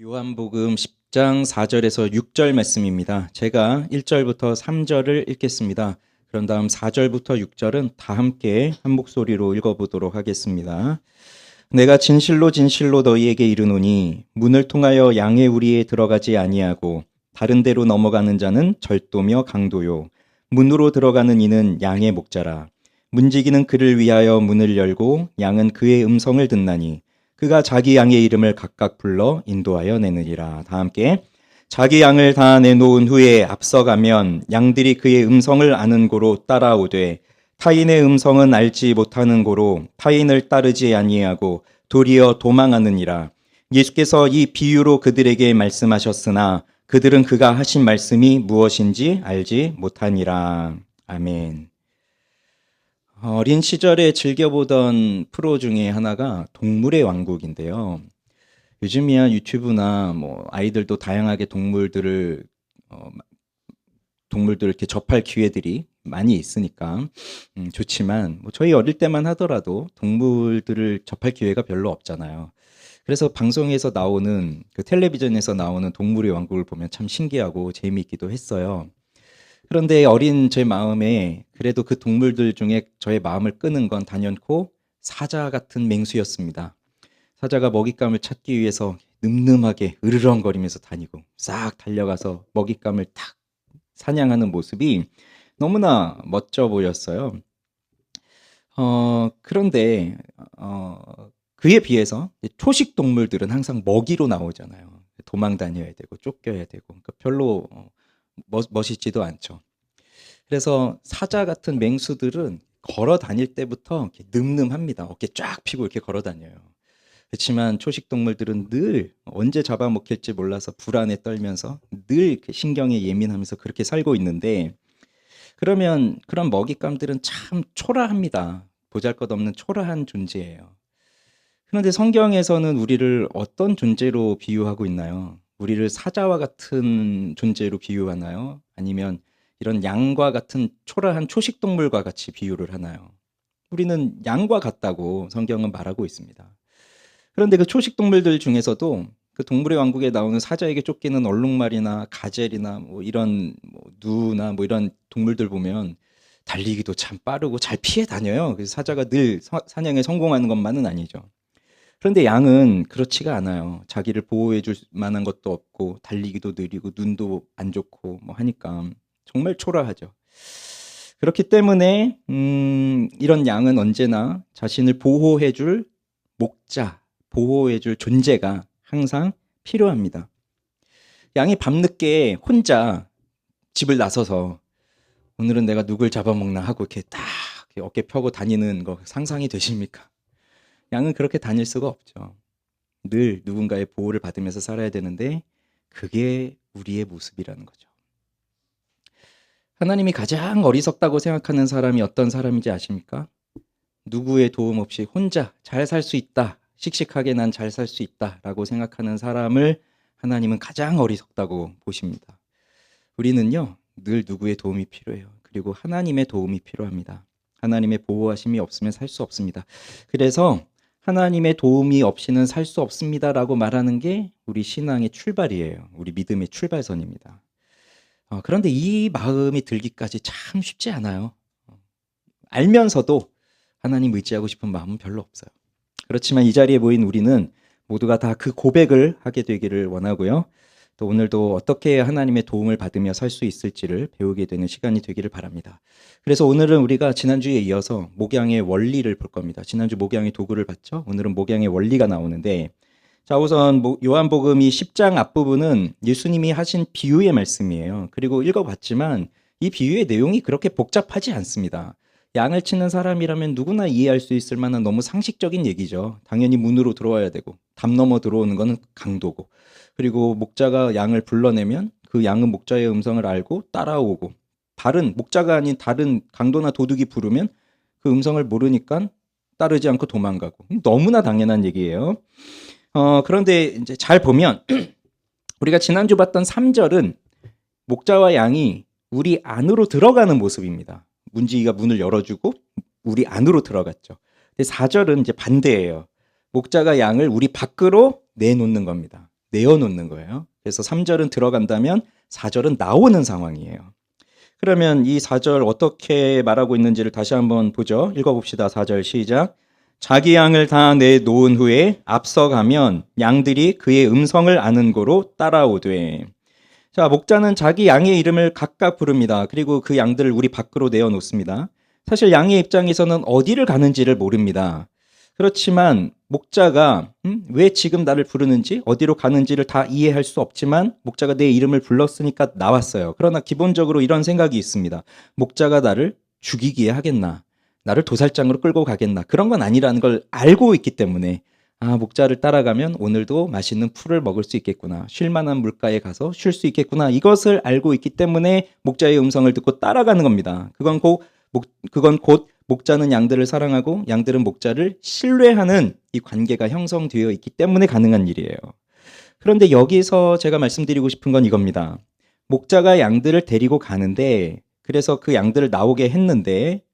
요한복음 10장 4절에서 6절 말씀입니다. 제가 1절부터 3절을 읽겠습니다. 그런 다음 4절부터 6절은 다 함께 한 목소리로 읽어보도록 하겠습니다. 내가 진실로 진실로 너희에게 이르노니 문을 통하여 양의 우리에 들어가지 아니하고 다른 데로 넘어가는 자는 절도며 강도요 문으로 들어가는 이는 양의 목자라. 문지기는 그를 위하여 문을 열고 양은 그의 음성을 듣나니 그가 자기 양의 이름을 각각 불러 인도하여 내느니라. 다 함께. 자기 양을 다 내놓은 후에 앞서가면 양들이 그의 음성을 아는 고로 따라오되 타인의 음성은 알지 못하는 고로 타인을 따르지 아니하고 도리어 도망하느니라. 예수께서 이 비유로 그들에게 말씀하셨으나 그들은 그가 하신 말씀이 무엇인지 알지 못하니라. 아멘. 어린 시절에 즐겨보던 프로 중에 하나가 동물의 왕국인데요. 요즘이야 유튜브나 아이들도 다양하게 동물들을 이렇게 접할 기회들이 많이 있으니까 좋지만 저희 어릴 때만 하더라도 동물들을 접할 기회가 별로 없잖아요. 그래서 방송에서 나오는 텔레비전에서 나오는 동물의 왕국을 보면 참 신기하고 재미있기도 했어요. 그런데 어린 제 마음에 그래도 그 동물들 중에 저의 마음을 끄는 건 단연코 사자 같은 맹수였습니다. 사자가 먹잇감을 찾기 위해서 늠름하게 으르렁거리면서 다니고 싹 달려가서 먹잇감을 탁 사냥하는 모습이 너무나 멋져 보였어요. 그런데 그에 비해서 초식 동물들은 항상 먹이로 나오잖아요. 도망 다녀야 되고 쫓겨야 되고 그러니까 별로 멋있지도 않죠. 그래서 사자 같은 맹수들은 걸어 다닐 때부터 이렇게 늠름합니다. 어깨 쫙 펴고 이렇게 걸어 다녀요. 그렇지만 초식 동물들은 늘 언제 잡아먹힐지 몰라서 불안에 떨면서 늘 이렇게 신경에 예민하면서 그렇게 살고 있는데 그러면 그런 먹잇감들은 참 초라합니다. 보잘것없는 초라한 존재예요. 그런데 성경에서는 우리를 어떤 존재로 비유하고 있나요? 우리를 사자와 같은 존재로 비유하나요? 아니면 이런 양과 같은 초라한 초식동물과 같이 비유를 하나요? 우리는 양과 같다고 성경은 말하고 있습니다. 그런데 그 초식동물들 중에서도 그 동물의 왕국에 나오는 사자에게 쫓기는 얼룩말이나 가젤이나 이런 누나 이런 동물들 보면 달리기도 참 빠르고 잘 피해 다녀요. 그래서 사자가 늘 사냥에 성공하는 것만은 아니죠. 그런데 양은 그렇지가 않아요. 자기를 보호해 줄 만한 것도 없고 달리기도 느리고 눈도 안 좋고 하니까 정말 초라하죠. 그렇기 때문에 이런 양은 언제나 자신을 보호해 줄 목자, 보호해 줄 존재가 항상 필요합니다. 양이 밤늦게 혼자 집을 나서서 오늘은 내가 누굴 잡아먹나 하고 이렇게 딱 어깨 펴고 다니는 거 상상이 되십니까? 양은 그렇게 다닐 수가 없죠. 늘 누군가의 보호를 받으면서 살아야 되는데 그게 우리의 모습이라는 거죠. 하나님이 가장 어리석다고 생각하는 사람이 어떤 사람인지 아십니까? 누구의 도움 없이 혼자 잘 살 수 있다. 씩씩하게 난 잘 살 수 있다라고 생각하는 사람을 하나님은 가장 어리석다고 보십니다. 우리는요, 늘 누구의 도움이 필요해요. 그리고 하나님의 도움이 필요합니다. 하나님의 보호하심이 없으면 살 수 없습니다. 그래서 하나님의 도움이 없이는 살 수 없습니다라고 말하는 게 우리 신앙의 출발이에요. 우리 믿음의 출발선입니다. 그런데 이 마음이 들기까지 참 쉽지 않아요. 알면서도 하나님 의지하고 싶은 마음은 별로 없어요. 그렇지만 이 자리에 모인 우리는 모두가 다 그 고백을 하게 되기를 원하고요. 또 오늘도 어떻게 하나님의 도움을 받으며 살 수 있을지를 배우게 되는 시간이 되기를 바랍니다. 그래서 오늘은 우리가 지난주에 이어서 목양의 원리를 볼 겁니다. 지난주 목양의 도구를 봤죠? 오늘은 목양의 원리가 나오는데 자, 우선 요한복음 10장 앞부분은 예수님이 하신 비유의 말씀이에요. 그리고 읽어봤지만 이 비유의 내용이 그렇게 복잡하지 않습니다. 양을 치는 사람이라면 누구나 이해할 수 있을 만한 너무 상식적인 얘기죠. 당연히 문으로 들어와야 되고 담 넘어 들어오는 거는 강도고 그리고 목자가 양을 불러내면 그 양은 목자의 음성을 알고 따라오고 다른 목자가 아닌 다른 강도나 도둑이 부르면 그 음성을 모르니까 따르지 않고 도망가고 너무나 당연한 얘기예요. 그런데 이제 잘 보면 우리가 지난주 봤던 3절은 목자와 양이 우리 안으로 들어가는 모습입니다. 문지기가 문을 열어주고 우리 안으로 들어갔죠. 근데 4절은 이제 반대예요. 목자가 양을 우리 밖으로 내놓는 겁니다. 내어놓는 거예요. 그래서 3절은 들어간다면 4절은 나오는 상황이에요. 그러면 이 4절 어떻게 말하고 있는지를 다시 한번 보죠. 읽어봅시다. 4절 시작. 자기 양을 다 내놓은 후에 앞서가면 양들이 그의 음성을 아는 고로 따라오되. 자, 목자는 자기 양의 이름을 각각 부릅니다. 그리고 그 양들을 우리 밖으로 내어놓습니다. 사실 양의 입장에서는 어디를 가는지를 모릅니다. 그렇지만 목자가 왜 지금 나를 부르는지 어디로 가는지를 다 이해할 수 없지만 목자가 내 이름을 불렀으니까 나왔어요. 그러나 기본적으로 이런 생각이 있습니다. 목자가 나를 죽이기에 하겠나? 나를 도살장으로 끌고 가겠나? 그런 건 아니라는 걸 알고 있기 때문에 목자를 따라가면 오늘도 맛있는 풀을 먹을 수 있겠구나. 쉴 만한 물가에 가서 쉴 수 있겠구나. 이것을 알고 있기 때문에 목자의 음성을 듣고 따라가는 겁니다. 그건 곧 목자는 양들을 사랑하고 양들은 목자를 신뢰하는 이 관계가 형성되어 있기 때문에 가능한 일이에요. 그런데 여기서 제가 말씀드리고 싶은 건 이겁니다. 목자가 양들을 데리고 가는데 그래서 그 양들을 나오게 했는데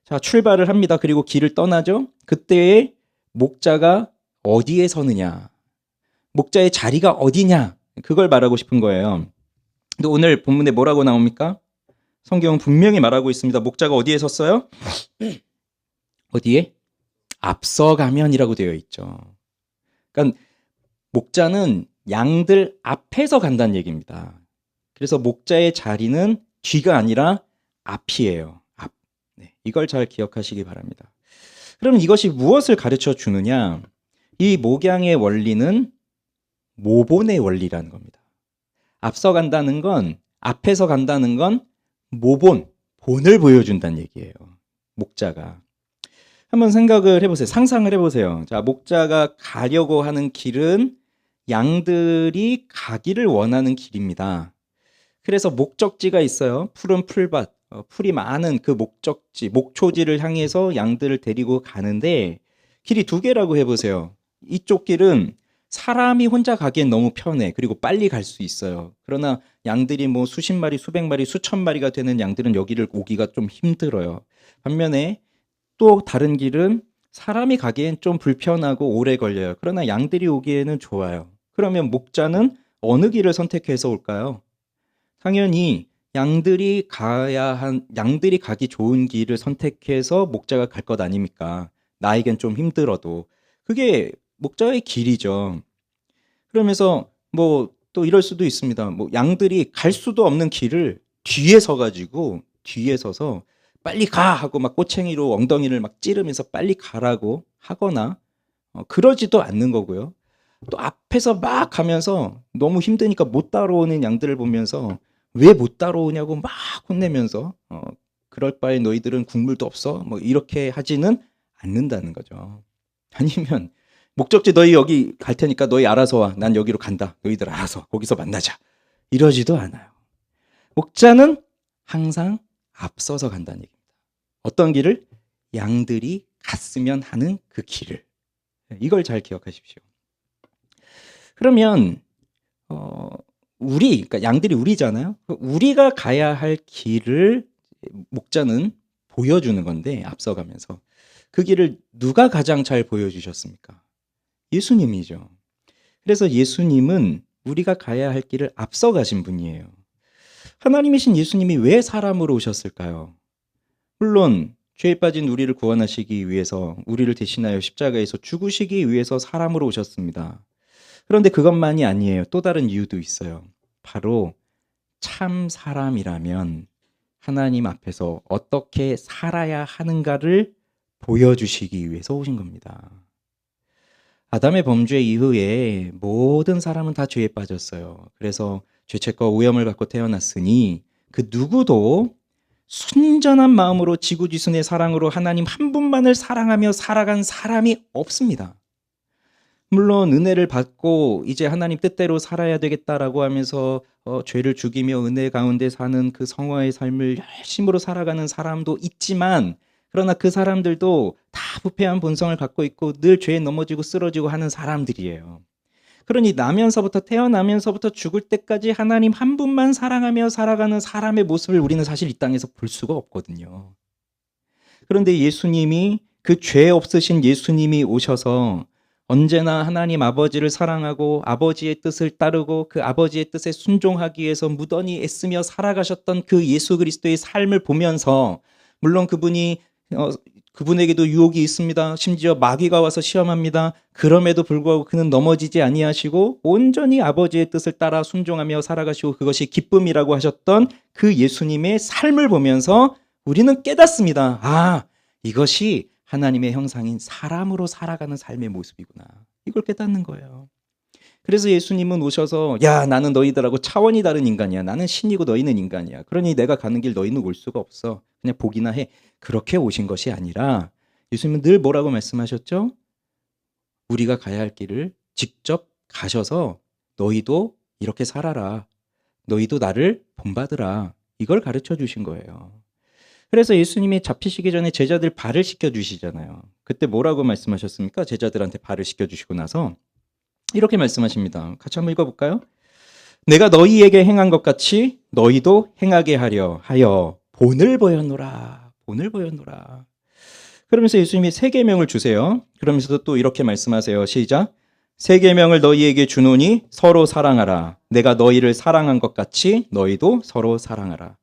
자, 출발을 합니다. 그리고 길을 떠나죠. 그때에 목자가 어디에 서느냐, 목자의 자리가 어디냐, 그걸 말하고 싶은 거예요. 근데 오늘 본문에 뭐라고 나옵니까? 성경은 분명히 말하고 있습니다. 목자가 어디에 섰어요? 어디에? 앞서가면이라고 되어 있죠. 그러니까 목자는 양들 앞에서 간다는 얘기입니다. 그래서 목자의 자리는 뒤가 아니라 앞이에요. 앞. 네, 이걸 잘 기억하시기 바랍니다. 그럼 이것이 무엇을 가르쳐 주느냐? 이 목양의 원리는 모본의 원리라는 겁니다. 앞서 간다는 건, 앞에서 간다는 건 모본, 본을 보여준다는 얘기예요. 목자가. 한번 생각을 해보세요. 상상을 해보세요. 자, 목자가 가려고 하는 길은 양들이 가기를 원하는 길입니다. 그래서 목적지가 있어요. 푸른 풀밭, 풀이 많은 그 목적지, 목초지를 향해서 양들을 데리고 가는데 길이 두 개라고 해보세요. 이쪽 길은 사람이 혼자 가기엔 너무 편해. 그리고 빨리 갈 수 있어요. 그러나 양들이 뭐 수십 마리, 수백 마리, 수천 마리가 되는 양들은 여기를 오기가 좀 힘들어요. 반면에 또 다른 길은 사람이 가기엔 좀 불편하고 오래 걸려요. 그러나 양들이 오기에는 좋아요. 그러면 목자는 어느 길을 선택해서 올까요? 당연히 양들이 가기 좋은 길을 선택해서 목자가 갈 것 아닙니까? 나에겐 좀 힘들어도. 그게 목자의 길이죠. 그러면서 뭐 또 이럴 수도 있습니다. 뭐 양들이 갈 수도 없는 길을 뒤에 서서 빨리 가 하고 막 꼬챙이로 엉덩이를 막 찌르면서 빨리 가라고 하거나 그러지도 않는 거고요. 또 앞에서 막 가면서 너무 힘드니까 못 따라오는 양들을 보면서 왜 못 따라오냐고 막 혼내면서 그럴 바에 너희들은 국물도 없어 뭐 이렇게 하지는 않는다는 거죠. 아니면 목적지 너희 여기 갈 테니까 너희 알아서 와. 난 여기로 간다. 너희들 알아서 거기서 만나자. 이러지도 않아요. 목자는 항상 앞서서 간다는 얘기입니다. 어떤 길을? 양들이 갔으면 하는 그 길을. 이걸 잘 기억하십시오. 그러면 그러니까 양들이 우리잖아요. 우리가 가야 할 길을 목자는 보여주는 건데 앞서가면서 그 길을 누가 가장 잘 보여주셨습니까? 예수님이죠. 그래서 예수님은 우리가 가야 할 길을 앞서 가신 분이에요. 하나님이신 예수님이 왜 사람으로 오셨을까요? 물론 죄에 빠진 우리를 구원하시기 위해서 우리를 대신하여 십자가에서 죽으시기 위해서 사람으로 오셨습니다. 그런데 그것만이 아니에요. 또 다른 이유도 있어요. 바로 참 사람이라면 하나님 앞에서 어떻게 살아야 하는가를 보여주시기 위해서 오신 겁니다. 아담의 범죄 이후에 모든 사람은 다 죄에 빠졌어요. 그래서 죄책과 오염을 갖고 태어났으니 그 누구도 순전한 마음으로 지구지순의 사랑으로 하나님 한 분만을 사랑하며 살아간 사람이 없습니다. 물론 은혜를 받고 이제 하나님 뜻대로 살아야 되겠다라고 하면서 죄를 죽이며 은혜 가운데 사는 그 성화의 삶을 열심으로 살아가는 사람도 있지만 그러나 그 사람들도 다 부패한 본성을 갖고 있고 늘 죄에 넘어지고 쓰러지고 하는 사람들이에요. 그러니 태어나면서부터 죽을 때까지 하나님 한 분만 사랑하며 살아가는 사람의 모습을 우리는 사실 이 땅에서 볼 수가 없거든요. 그런데 예수님이 그 죄 없으신 예수님이 오셔서 언제나 하나님 아버지를 사랑하고 아버지의 뜻을 따르고 그 아버지의 뜻에 순종하기 위해서 무던히 애쓰며 살아가셨던 그 예수 그리스도의 삶을 보면서, 물론 그분에게도 유혹이 있습니다. 심지어 마귀가 와서 시험합니다. 그럼에도 불구하고 그는 넘어지지 아니하시고 온전히 아버지의 뜻을 따라 순종하며 살아가시고 그것이 기쁨이라고 하셨던 그 예수님의 삶을 보면서 우리는 깨닫습니다. 아, 이것이 하나님의 형상인 사람으로 살아가는 삶의 모습이구나. 이걸 깨닫는 거예요. 그래서 예수님은 오셔서, 야, 나는 너희들하고 차원이 다른 인간이야. 나는 신이고 너희는 인간이야. 그러니 내가 가는 길 너희는 올 수가 없어. 그냥 보기나 해. 그렇게 오신 것이 아니라 예수님은 늘 뭐라고 말씀하셨죠? 우리가 가야 할 길을 직접 가셔서 너희도 이렇게 살아라. 너희도 나를 본받으라. 이걸 가르쳐 주신 거예요. 그래서 예수님이 잡히시기 전에 제자들 발을 씻겨주시잖아요. 그때 뭐라고 말씀하셨습니까? 제자들한테 발을 씻겨주시고 나서 이렇게 말씀하십니다. 같이 한번 읽어볼까요? 내가 너희에게 행한 것 같이 너희도 행하게 하려 하여 본을 보였노라. 본을 보였노라. 그러면서 예수님이 세 계명을 주세요. 그러면서도 또 이렇게 말씀하세요. 시작. 세 계명을 너희에게 주노니 서로 사랑하라. 내가 너희를 사랑한 것 같이 너희도 서로 사랑하라.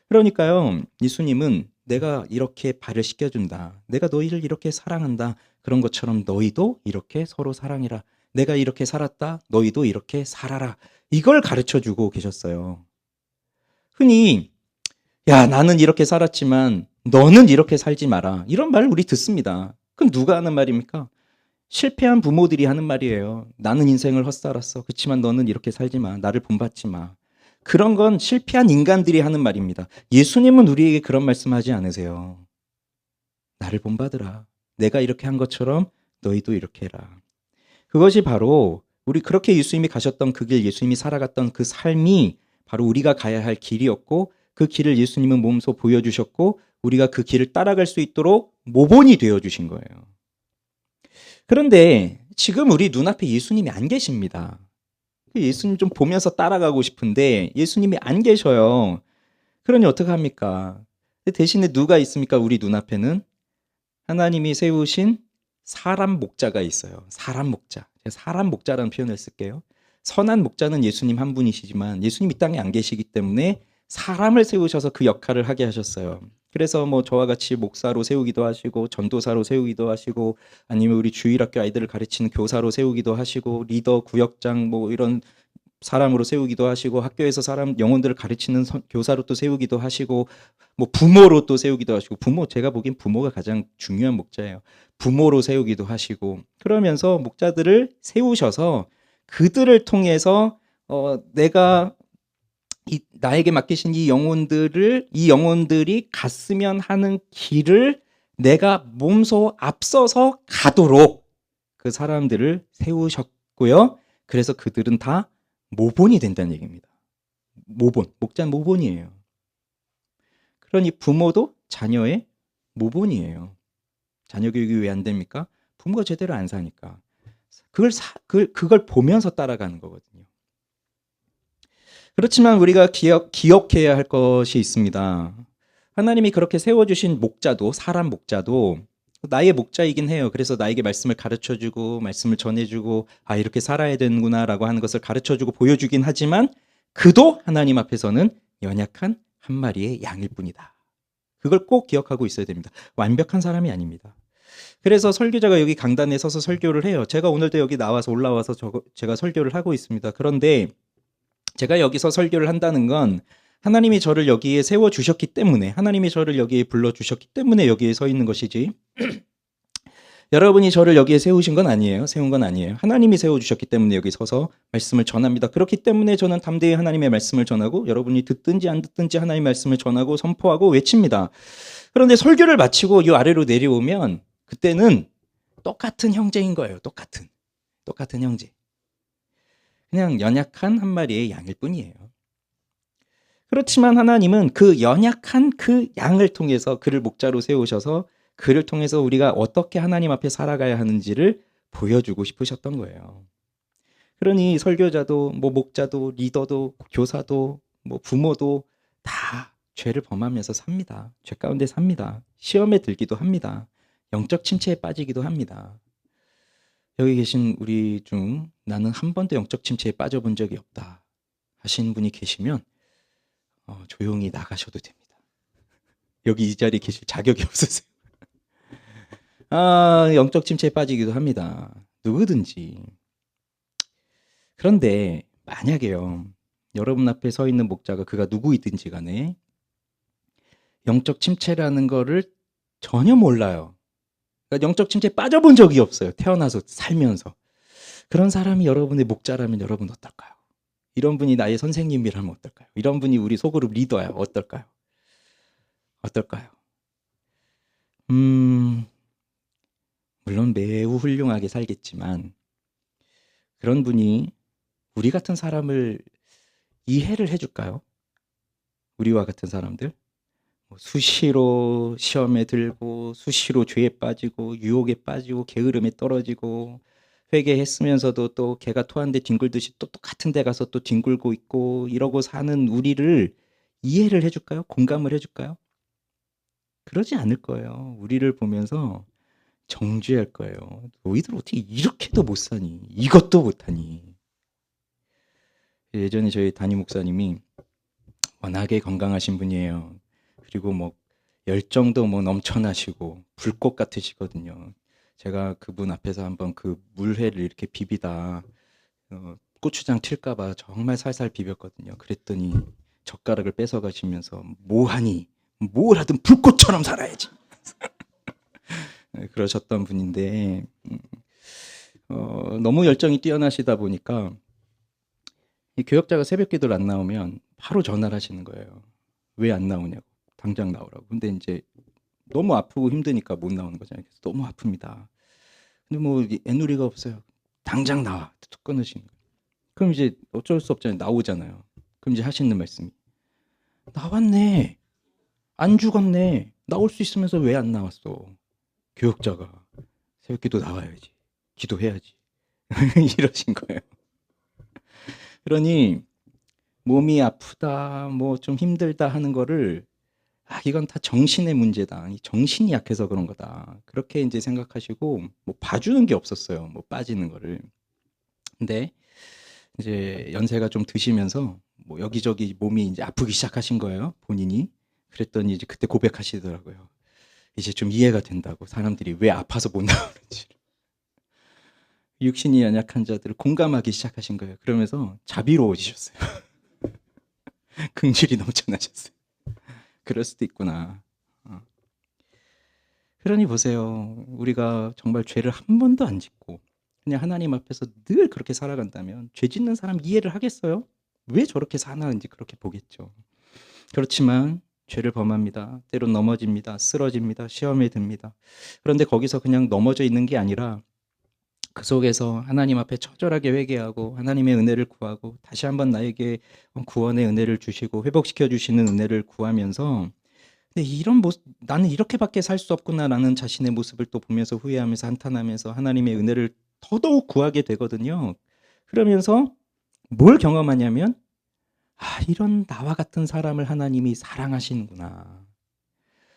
그러니까요, 예수님은 내가 이렇게 발을 씻겨준다. 내가 너희를 이렇게 사랑한다. 그런 것처럼 너희도 이렇게 서로 사랑해라. 내가 이렇게 살았다. 너희도 이렇게 살아라. 이걸 가르쳐 주고 계셨어요. 흔히, 야, 나는 이렇게 살았지만 너는 이렇게 살지 마라. 이런 말을 우리 듣습니다. 그럼 누가 하는 말입니까? 실패한 부모들이 하는 말이에요. 나는 인생을 헛살았어. 그렇지만 너는 이렇게 살지 마. 나를 본받지 마. 그런 건 실패한 인간들이 하는 말입니다. 예수님은 우리에게 그런 말씀하지 않으세요. 나를 본받으라. 내가 이렇게 한 것처럼 너희도 이렇게 해라. 그것이 바로 우리 그렇게 예수님이 가셨던 그 길, 예수님이 살아갔던 그 삶이 바로 우리가 가야 할 길이었고, 그 길을 예수님은 몸소 보여주셨고 우리가 그 길을 따라갈 수 있도록 모본이 되어주신 거예요. 그런데 지금 우리 눈앞에 예수님이 안 계십니다. 예수님 좀 보면서 따라가고 싶은데 예수님이 안 계셔요. 그러니 어떡합니까? 대신에 누가 있습니까? 우리 눈앞에는 하나님이 세우신 사람 목자가 있어요. 사람 목자. 사람 목자라는 표현을 쓸게요. 선한 목자는 예수님 한 분이시지만 예수님 이 땅에 안 계시기 때문에 사람을 세우셔서 그 역할을 하게 하셨어요. 그래서 뭐 저와 같이 목사로 세우기도 하시고 전도사로 세우기도 하시고 아니면 우리 주일학교 아이들을 가르치는 교사로 세우기도 하시고 리더, 구역장 뭐 이런 사람으로 세우기도 하시고 학교에서 사람 영혼들을 가르치는 교사로 또 세우기도 하시고 뭐 부모로 또 세우기도 하시고 부모 제가 보기엔 부모가 가장 중요한 목자예요. 부모로 세우기도 하시고 그러면서 목자들을 세우셔서 그들을 통해서 내가 나에게 맡기신 이 영혼들이 갔으면 하는 길을 내가 몸소 앞서서 가도록 그 사람들을 세우셨고요. 그래서 그들은 다 모본이 된다는 얘기입니다. 모본, 목자는 모본이에요. 그러니 부모도 자녀의 모본이에요. 자녀 교육이 왜 안 됩니까? 부모가 제대로 안 사니까. 그걸 보면서 따라가는 거거든요. 그렇지만 우리가 기억해야 할 것이 있습니다. 하나님이 그렇게 세워주신 목자도, 사람 목자도 나의 목자이긴 해요. 그래서 나에게 말씀을 가르쳐주고 말씀을 전해주고 아 이렇게 살아야 되는구나 라고 하는 것을 가르쳐주고 보여주긴 하지만 그도 하나님 앞에서는 연약한 한 마리의 양일 뿐이다. 그걸 꼭 기억하고 있어야 됩니다. 완벽한 사람이 아닙니다. 그래서 설교자가 여기 강단에 서서 설교를 해요. 제가 오늘도 여기 올라와서 제가 설교를 하고 있습니다. 그런데 제가 여기서 설교를 한다는 건 하나님이 저를 여기에 세워주셨기 때문에 하나님이 저를 여기에 불러주셨기 때문에 여기에 서 있는 것이지 여러분이 저를 여기에 세운 건 아니에요. 하나님이 세워주셨기 때문에 여기 서서 말씀을 전합니다. 그렇기 때문에 저는 담대히 하나님의 말씀을 전하고 여러분이 듣든지 안 듣든지 하나님의 말씀을 전하고 선포하고 외칩니다. 그런데 설교를 마치고 이 아래로 내려오면 그때는 똑같은 형제인 거예요. 똑같은 형제. 그냥 연약한 한 마리의 양일 뿐이에요. 그렇지만 하나님은 그 연약한 그 양을 통해서 그를 목자로 세우셔서 그를 통해서 우리가 어떻게 하나님 앞에 살아가야 하는지를 보여주고 싶으셨던 거예요. 그러니 설교자도 뭐 목자도 리더도 교사도 뭐 부모도 다 죄를 범하면서 삽니다. 죄 가운데 삽니다. 시험에 들기도 합니다. 영적 침체에 빠지기도 합니다. 여기 계신 우리 중 나는 한 번도 영적 침체에 빠져본 적이 없다 하시는 분이 계시면 조용히 나가셔도 됩니다. 여기 이 자리에 계실 자격이 없으세요. 영적 침체에 빠지기도 합니다. 누구든지. 그런데 만약에요, 여러분 앞에 서 있는 목자가 그가 누구이든지 간에 영적 침체라는 거를 전혀 몰라요. 그러니까 영적 침체에 빠져본 적이 없어요. 태어나서 살면서. 그런 사람이 여러분의 목자라면 여러분 어떨까요? 이런 분이 나의 선생님이라면 어떨까요? 이런 분이 우리 소그룹 리더야 어떨까요? 어떨까요? 물론 매우 훌륭하게 살겠지만 그런 분이 우리 같은 사람을 이해를 해줄까요? 우리와 같은 사람들? 수시로 시험에 들고 수시로 죄에 빠지고 유혹에 빠지고 게으름에 떨어지고 회개했으면서도 또 개가 토한데 뒹굴듯이 또 똑같은 데 가서 또 뒹굴고 있고 이러고 사는 우리를 이해를 해줄까요? 공감을 해줄까요? 그러지 않을 거예요. 우리를 보면서 정죄할 거예요. 너희들 어떻게 이렇게도 못 사니? 이것도 못하니? 예전에 저희 담임 목사님이 워낙에 건강하신 분이에요. 그리고 뭐 열정도 뭐 넘쳐나시고 불꽃 같으시거든요. 제가 그분 앞에서 한번 그 물회를 이렇게 비비다 고추장 튈까봐 정말 살살 비볐거든요. 그랬더니 젓가락을 뺏어 가시면서 뭐하니? 뭘 하든 불꽃처럼 살아야지. 그러셨던 분인데 너무 열정이 뛰어나시다 보니까 이 교역자가 새벽 기도를 안 나오면 바로 전화를 하시는 거예요. 왜 안 나오냐고. 당장 나오라고. 근데 이제 너무 아프고 힘드니까 못 나오는 거잖아요. 그래서 너무 아픕니다. 근데 뭐 애누리가 없어요. 당장 나와. 툭 끊으시는 거예요. 그럼 이제 어쩔 수 없잖아요. 나오잖아요. 그럼 이제 하시는 말씀이 나왔네. 안 죽었네. 나올 수 있으면서 왜 안 나왔어? 교역자가 새벽 기도 나와야지. 기도해야지. 이러신 거예요. 그러니 몸이 아프다, 뭐 좀 힘들다 하는 거를 이건 다 정신의 문제다. 이 정신이 약해서 그런 거다. 그렇게 이제 생각하시고 뭐 봐주는 게 없었어요. 뭐 빠지는 거를. 근데 이제 연세가 좀 드시면서 뭐 여기저기 몸이 이제 아프기 시작하신 거예요. 본인이. 그랬더니 이제 그때 고백하시더라고요. 이제 좀 이해가 된다고. 사람들이 왜 아파서 못 나오는지. 육신이 연약한 자들을 공감하기 시작하신 거예요. 그러면서 자비로워지셨어요. 긍휼이 넘쳐나셨어요. 그럴 수도 있구나. 그러니 보세요. 우리가 정말 죄를 한 번도 안 짓고 그냥 하나님 앞에서 늘 그렇게 살아간다면 죄 짓는 사람 이해를 하겠어요? 왜 저렇게 사나는지 그렇게 보겠죠. 그렇지만 죄를 범합니다. 때론 넘어집니다. 쓰러집니다. 시험에 듭니다. 그런데 거기서 그냥 넘어져 있는 게 아니라 그 속에서 하나님 앞에 처절하게 회개하고 하나님의 은혜를 구하고 다시 한번 나에게 구원의 은혜를 주시고 회복시켜 주시는 은혜를 구하면서 근데 이런 모습, 나는 이렇게밖에 살 수 없구나라는 자신의 모습을 또 보면서 후회하면서 한탄하면서 하나님의 은혜를 더더욱 구하게 되거든요. 그러면서 뭘 경험하냐면 이런 나와 같은 사람을 하나님이 사랑하시는구나.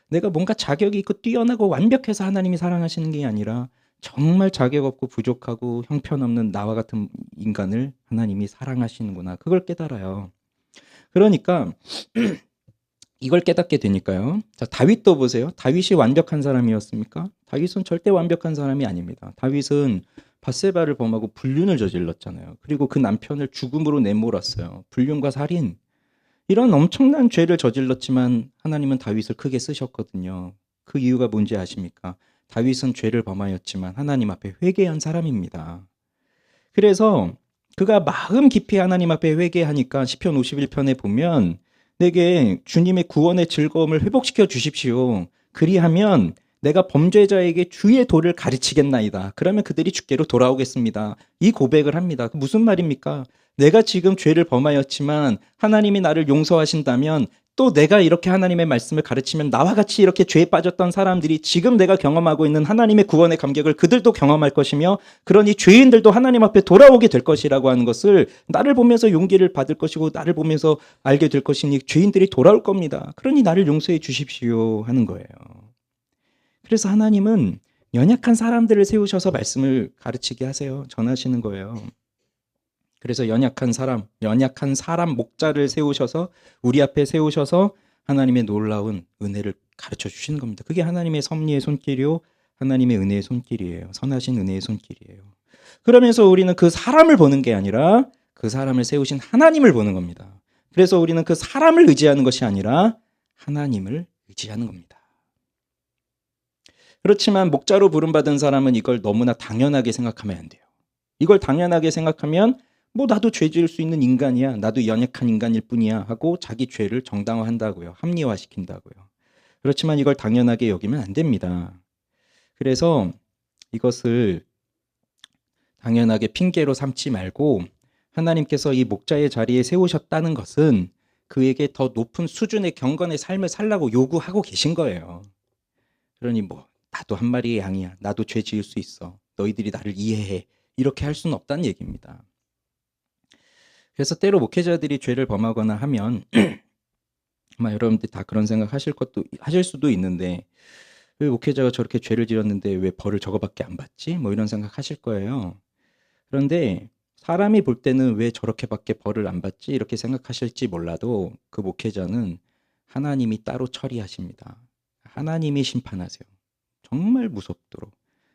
내가 뭔가 자격이 있고 뛰어나고 완벽해서 하나님이 사랑하시는 게 아니라 정말 자격 없고 부족하고 형편없는 나와 같은 인간을 하나님이 사랑하시는구나. 그걸 깨달아요. 그러니까 이걸 깨닫게 되니까요. 자, 다윗도 보세요. 다윗이 완벽한 사람이었습니까? 다윗은 절대 완벽한 사람이 아닙니다. 다윗은 밧세바를 범하고 불륜을 저질렀잖아요. 그리고 그 남편을 죽음으로 내몰았어요. 불륜과 살인. 이런 엄청난 죄를 저질렀지만 하나님은 다윗을 크게 쓰셨거든요. 그 이유가 뭔지 아십니까? 다윗은 죄를 범하였지만 하나님 앞에 회개한 사람입니다. 그래서 그가 마음 깊이 하나님 앞에 회개하니까 시편 51편에 보면 내게 주님의 구원의 즐거움을 회복시켜 주십시오. 그리하면 내가 범죄자에게 주의 도를 가르치겠나이다. 그러면 그들이 주께로 돌아오겠습니다. 이 고백을 합니다. 무슨 말입니까? 내가 지금 죄를 범하였지만 하나님이 나를 용서하신다면 또 내가 이렇게 하나님의 말씀을 가르치면 나와 같이 이렇게 죄에 빠졌던 사람들이 지금 내가 경험하고 있는 하나님의 구원의 감격을 그들도 경험할 것이며 그러니 죄인들도 하나님 앞에 돌아오게 될 것이라고 하는 것을 나를 보면서 용기를 받을 것이고 나를 보면서 알게 될 것이니 죄인들이 돌아올 겁니다. 그러니 나를 용서해 주십시오 하는 거예요. 그래서 하나님은 연약한 사람들을 세우셔서 말씀을 가르치게 하세요. 전하시는 거예요. 그래서 연약한 사람 목자를 세우셔서 우리 앞에 세우셔서 하나님의 놀라운 은혜를 가르쳐 주시는 겁니다. 그게 하나님의 섭리의 손길이요, 하나님의 은혜의 손길이에요. 선하신 은혜의 손길이에요. 그러면서 우리는 그 사람을 보는 게 아니라 그 사람을 세우신 하나님을 보는 겁니다. 그래서 우리는 그 사람을 의지하는 것이 아니라 하나님을 의지하는 겁니다. 그렇지만 목자로 부름받은 사람은 이걸 너무나 당연하게 생각하면 안 돼요. 이걸 당연하게 생각하면 뭐 나도 죄 지을 수 있는 인간이야, 나도 연약한 인간일 뿐이야 하고 자기 죄를 정당화한다고요. 합리화시킨다고요. 그렇지만 이걸 당연하게 여기면 안 됩니다. 그래서 이것을 당연하게 핑계로 삼지 말고 하나님께서 이 목자의 자리에 세우셨다는 것은 그에게 더 높은 수준의 경건의 삶을 살라고 요구하고 계신 거예요. 그러니 뭐 나도 한 마리의 양이야, 나도 죄 지을 수 있어, 너희들이 나를 이해해, 이렇게 할 수는 없다는 얘기입니다. 그래서 때로 목회자들이 죄를 범하거나 하면 아마 여러분들 다 그런 생각 하실 수도 있는데, 왜 목회자가 저렇게 죄를 지었는데 왜 벌을 저거밖에 안 받지? 뭐 이런 생각 하실 거예요. 그런데 사람이 볼 때는 왜 저렇게밖에 벌을 안 받지? 이렇게 생각하실지 몰라도 그 목회자는 하나님이 따로 처리하십니다. 하나님이 심판하세요. 정말 무섭도록.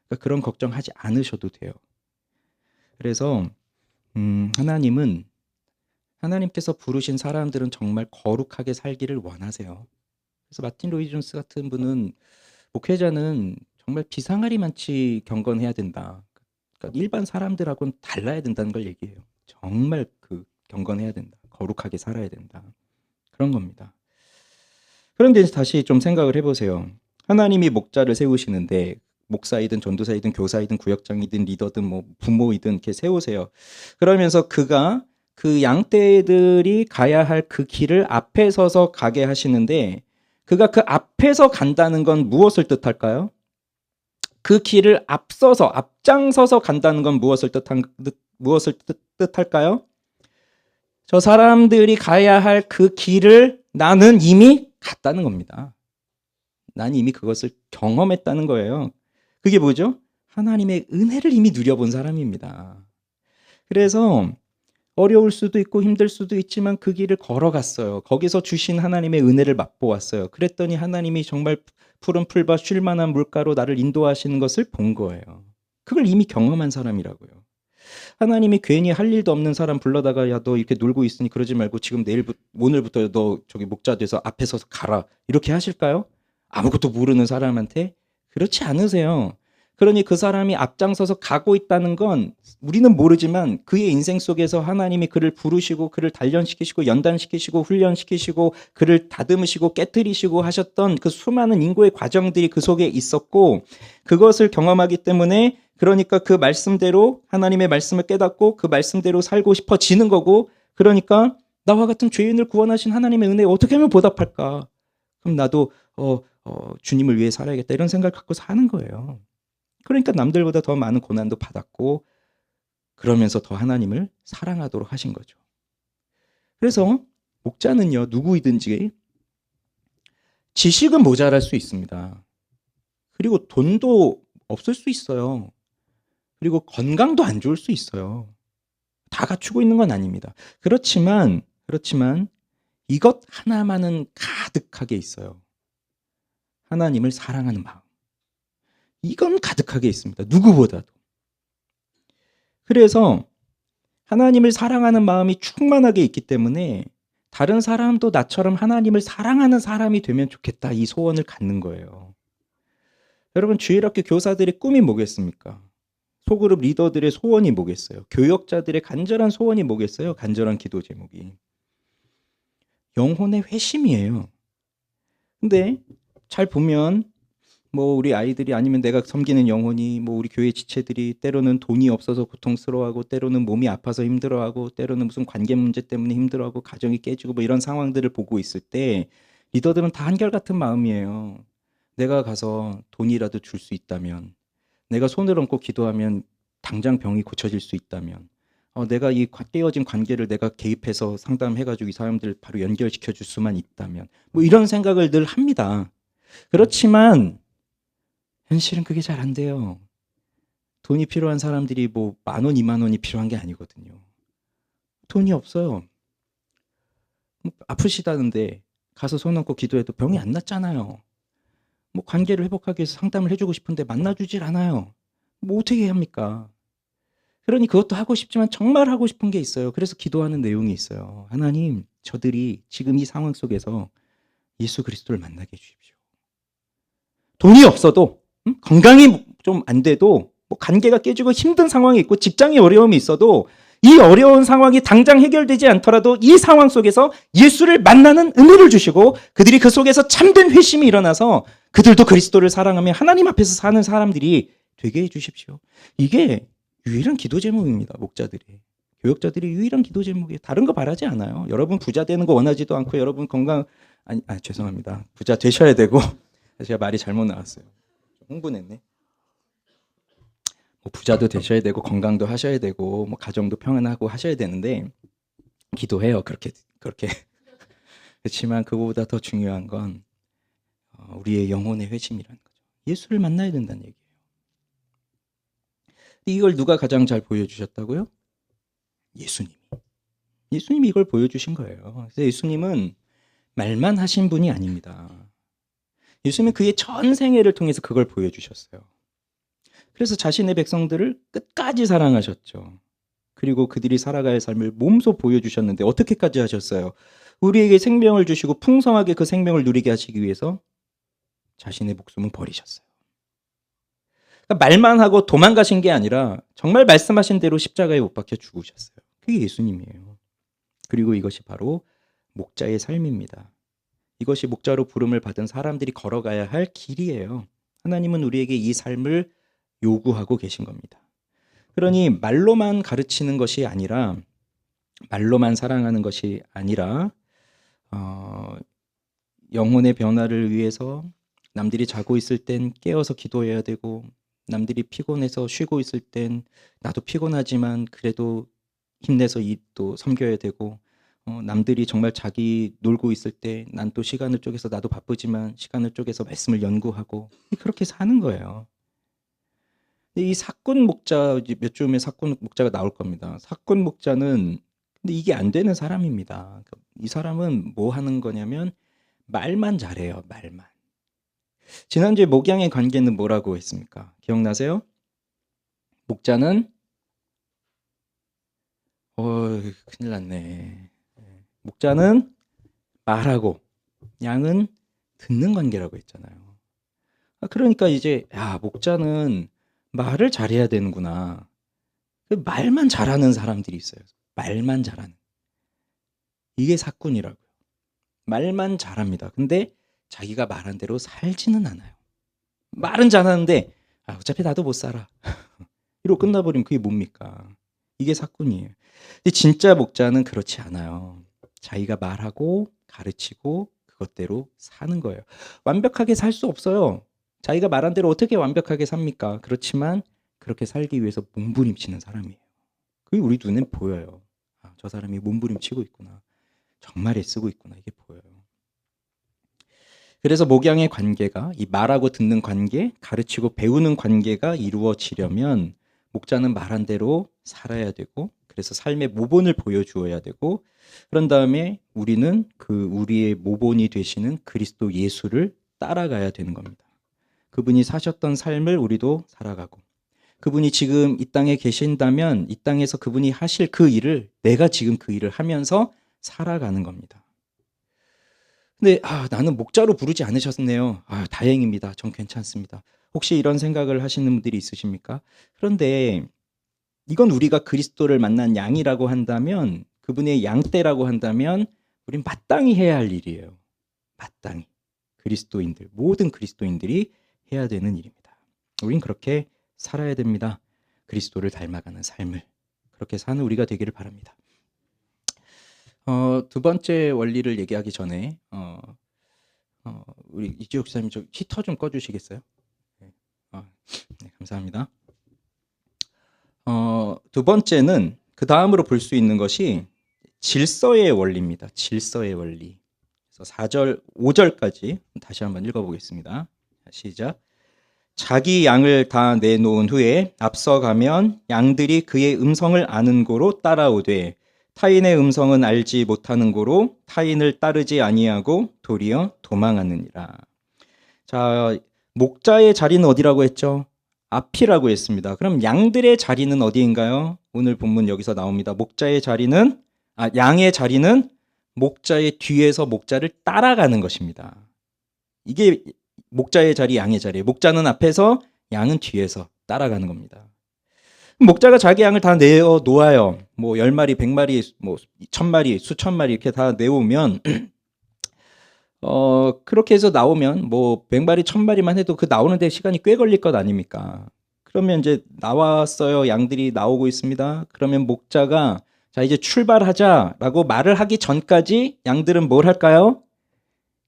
그러니까 그런 걱정하지 않으셔도 돼요. 그래서 하나님께서 부르신 사람들은 정말 거룩하게 살기를 원하세요. 그래서 마틴 로이 존스 같은 분은 목회자는 정말 비상아리만치 경건해야 된다. 그러니까 일반 사람들하고는 달라야 된다는 걸 얘기해요. 정말 경건해야 된다. 거룩하게 살아야 된다. 그런 겁니다. 그런데 다시 좀 생각을 해보세요. 하나님이 목자를 세우시는데 목사이든 전도사이든 교사이든 구역장이든 리더든 뭐 부모이든 이렇게 세우세요. 그러면서 그가 그 양떼들이 가야 할 그 길을 앞에 서서 가게 하시는데 그가 그 앞에서 간다는 건 무엇을 뜻할까요? 그 길을 앞장서서 간다는 건 무엇을 뜻할까요? 저 사람들이 가야 할 그 길을 나는 이미 갔다는 겁니다. 난 이미 그것을 경험했다는 거예요. 그게 뭐죠? 하나님의 은혜를 이미 누려본 사람입니다. 그래서 어려울 수도 있고 힘들 수도 있지만 그 길을 걸어갔어요. 거기서 주신 하나님의 은혜를 맛보았어요. 그랬더니 하나님이 정말 푸른 풀밭 쉴 만한 물가로 나를 인도하시는 것을 본 거예요. 그걸 이미 경험한 사람이라고요. 하나님이 괜히 할 일도 없는 사람 불러다가 야, 너 이렇게 놀고 있으니 그러지 말고 지금 오늘부터 너 저기 목자 돼서 앞에 서서 가라, 이렇게 하실까요? 아무것도 모르는 사람한테? 그렇지 않으세요. 그러니 그 사람이 앞장서서 가고 있다는 건 우리는 모르지만 그의 인생 속에서 하나님이 그를 부르시고 그를 단련시키시고 연단시키시고 훈련시키시고 그를 다듬으시고 깨트리시고 하셨던 그 수많은 인고의 과정들이 그 속에 있었고, 그것을 경험하기 때문에 그러니까 그 말씀대로 하나님의 말씀을 깨닫고 그 말씀대로 살고 싶어지는 거고, 그러니까 나와 같은 죄인을 구원하신 하나님의 은혜에 어떻게 하면 보답할까? 그럼 나도 주님을 위해 살아야겠다, 이런 생각을 갖고 사는 거예요. 그러니까 남들보다 더 많은 고난도 받았고 그러면서 더 하나님을 사랑하도록 하신 거죠. 그래서 목자는요, 누구이든지 지식은 모자랄 수 있습니다. 그리고 돈도 없을 수 있어요. 그리고 건강도 안 좋을 수 있어요. 다 갖추고 있는 건 아닙니다. 그렇지만 이것 하나만은 가득하게 있어요. 하나님을 사랑하는 마음. 이건 가득하게 있습니다. 누구보다도. 그래서 하나님을 사랑하는 마음이 충만하게 있기 때문에 다른 사람도 나처럼 하나님을 사랑하는 사람이 되면 좋겠다, 이 소원을 갖는 거예요. 여러분, 주일학교 교사들의 꿈이 뭐겠습니까? 소그룹 리더들의 소원이 뭐겠어요? 교역자들의 간절한 소원이 뭐겠어요? 간절한 기도 제목이 영혼의 회심이에요. 근데 잘 보면 뭐 우리 아이들이 아니면 내가 섬기는 영혼이 뭐 우리 교회 지체들이 때로는 돈이 없어서 고통스러워하고 때로는 몸이 아파서 힘들어하고 때로는 무슨 관계 문제 때문에 힘들어하고 가정이 깨지고 뭐 이런 상황들을 보고 있을 때 리더들은 다 한결같은 마음이에요. 내가 가서 돈이라도 줄 수 있다면, 내가 손을 얹고 기도하면 당장 병이 고쳐질 수 있다면, 내가 이 깨어진 관계를 내가 개입해서 상담해가지고 이 사람들 바로 연결시켜 줄 수만 있다면, 뭐 이런 생각을 늘 합니다. 그렇지만 현실은 그게 잘 안 돼요. 돈이 필요한 사람들이 뭐 10,000원, 20,000원이 필요한 게 아니거든요. 돈이 없어요. 아프시다는데 가서 손 얹고 기도해도 병이 안 낫잖아요. 뭐 관계를 회복하기 위해서 상담을 해주고 싶은데 만나주질 않아요. 뭐 어떻게 합니까? 그러니 그것도 하고 싶지만 정말 하고 싶은 게 있어요. 그래서 기도하는 내용이 있어요. 하나님, 저들이 지금 이 상황 속에서 예수 그리스도를 만나게 해주십시오. 돈이 없어도, 건강이 좀 안 돼도, 뭐 관계가 깨지고 힘든 상황이 있고 직장에 어려움이 있어도 이 어려운 상황이 당장 해결되지 않더라도 이 상황 속에서 예수를 만나는 은혜를 주시고 그들이 그 속에서 참된 회심이 일어나서 그들도 그리스도를 사랑하며 하나님 앞에서 사는 사람들이 되게 해주십시오. 이게 유일한 기도 제목입니다. 목자들이. 교역자들이 유일한 기도 제목이에요. 다른 거 바라지 않아요. 여러분 부자 되는 거 원하지도 않고 여러분 건강, 죄송합니다. 부자 되셔야 되고 제가 말이 잘못 나왔어요. 흥분했네. 뭐 부자도 되셔야 되고 건강도 하셔야 되고 뭐 가정도 평안하고 하셔야 되는데 기도해요. 그렇게 그렇지만 그거보다 더 중요한 건 우리의 영혼의 회심이라는 거죠. 예수를 만나야 된다는 얘기예요. 이걸 누가 가장 잘 보여주셨다고요? 예수님이 이걸 보여주신 거예요. 그래서 예수님은 말만 하신 분이 아닙니다. 예수님은 그의 전 생애를 통해서 그걸 보여주셨어요. 그래서 자신의 백성들을 끝까지 사랑하셨죠. 그리고 그들이 살아가야 할 삶을 몸소 보여주셨는데 어떻게까지 하셨어요? 우리에게 생명을 주시고 풍성하게 그 생명을 누리게 하시기 위해서 자신의 목숨을 버리셨어요. 그러니까 말만 하고 도망가신 게 아니라 정말 말씀하신 대로 십자가에 못 박혀 죽으셨어요. 그게 예수님이에요. 그리고 이것이 바로 목자의 삶입니다. 이것이 목자로 부름을 받은 사람들이 걸어가야 할 길이에요. 하나님은 우리에게 이 삶을 요구하고 계신 겁니다. 그러니 말로만 가르치는 것이 아니라 말로만 사랑하는 것이 아니라 영혼의 변화를 위해서 남들이 자고 있을 땐 깨어서 기도해야 되고 남들이 피곤해서 쉬고 있을 땐 나도 피곤하지만 그래도 힘내서 또 섬겨야 되고 남들이 정말 자기 놀고 있을 때 난 또 시간을 쪼개서 나도 바쁘지만 시간을 쪼개서 말씀을 연구하고 그렇게 사는 거예요. 이 사꾼 목자 몇 주 후에 사꾼 목자가 나올 겁니다. 사꾼 목자는 근데 이게 안 되는 사람입니다. 이 사람은 뭐 하는 거냐면 말만 잘해요. 말만. 지난주에 목양의 관계는 뭐라고 했습니까? 기억나세요? 목자는 큰일 났네. 목자는 말하고 양은 듣는 관계라고 했잖아요. 그러니까 이제 목자는 말을 잘해야 되는구나. 말만 잘하는 사람들이 있어요. 말만 잘하는. 이게 사꾼이라고요. 말만 잘합니다. 근데 자기가 말한 대로 살지는 않아요. 말은 잘하는데 어차피 나도 못 살아. 이러고 끝나버리면 그게 뭡니까? 이게 사꾼이에요. 근데 진짜 목자는 그렇지 않아요. 자기가 말하고 가르치고 그것대로 사는 거예요. 완벽하게 살 수 없어요. 자기가 말한 대로 어떻게 완벽하게 삽니까? 그렇지만 그렇게 살기 위해서 몸부림치는 사람이에요. 그게 우리 눈엔 보여요. 저 사람이 몸부림치고 있구나. 정말 애쓰고 있구나. 이게 보여요. 그래서 목양의 관계가 이 말하고 듣는 관계, 가르치고 배우는 관계가 이루어지려면 목자는 말한 대로 살아야 되고 그래서 삶의 모본을 보여주어야 되고 그런 다음에 우리는 우리의 모본이 되시는 그리스도 예수를 따라가야 되는 겁니다. 그분이 사셨던 삶을 우리도 살아가고 그분이 지금 이 땅에 계신다면 이 땅에서 그분이 하실 그 일을 내가 지금 그 일을 하면서 살아가는 겁니다. 근데 나는 목자로 부르지 않으셨네요. 다행입니다. 전 괜찮습니다. 혹시 이런 생각을 하시는 분들이 있으십니까? 그런데 이건 우리가 그리스도를 만난 양이라고 한다면 그분의 양떼라고 한다면 우린 마땅히 해야 할 일이에요. 마땅히. 그리스도인들, 모든 그리스도인들이 해야 되는 일입니다. 우린 그렇게 살아야 됩니다. 그리스도를 닮아가는 삶을. 그렇게 사는 우리가 되기를 바랍니다. 두 번째 원리를 얘기하기 전에 우리 이지옥 기자님 저 히터 좀 꺼주시겠어요? 네, 감사합니다. 두 번째는 그 다음으로 볼 수 있는 것이 질서의 원리입니다. 질서의 원리. 그래서 4절, 5절까지 다시 한번 읽어보겠습니다. 시작. 자기 양을 다 내놓은 후에 앞서가면 양들이 그의 음성을 아는 고로 따라오되 타인의 음성은 알지 못하는 고로 타인을 따르지 아니하고 도리어 도망하느니라. 자, 목자의 자리는 어디라고 했죠? 앞이라고 했습니다. 그럼 양들의 자리는 어디인가요? 오늘 본문 여기서 나옵니다. 양의 자리는 목자의 뒤에서 목자를 따라가는 것입니다. 이게 목자의 자리, 양의 자리예요. 목자는 앞에서, 양은 뒤에서 따라가는 겁니다. 목자가 자기 양을 다 내어 놓아요. 뭐 10마리, 100마리, 뭐 1000마리, 수천 마리 이렇게 다 내오면 그렇게 해서 나오면 뭐 100마리, 1000마리만 해도 그 나오는데 시간이 꽤 걸릴 것 아닙니까? 그러면 이제 나왔어요. 양들이 나오고 있습니다. 그러면 목자가 자, 이제 출발하자라고 말을 하기 전까지 양들은 뭘 할까요?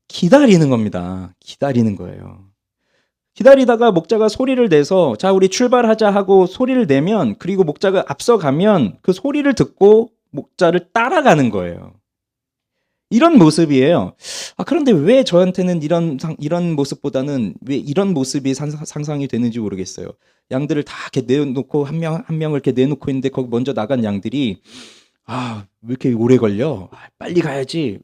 기다리는 겁니다. 기다리는 거예요. 기다리다가 목자가 소리를 내서 자, 우리 출발하자 하고 소리를 내면 그리고 목자가 앞서가면 그 소리를 듣고 목자를 따라가는 거예요. 이런 모습이에요. 그런데 왜 저한테는 이런 모습보다는 왜 이런 모습이 상상이 되는지 모르겠어요. 양들을 다 이렇게 내놓고 한 명을 이렇게 내놓고 있는데 거기 먼저 나간 양들이 왜 이렇게 오래 걸려? 빨리 가야지.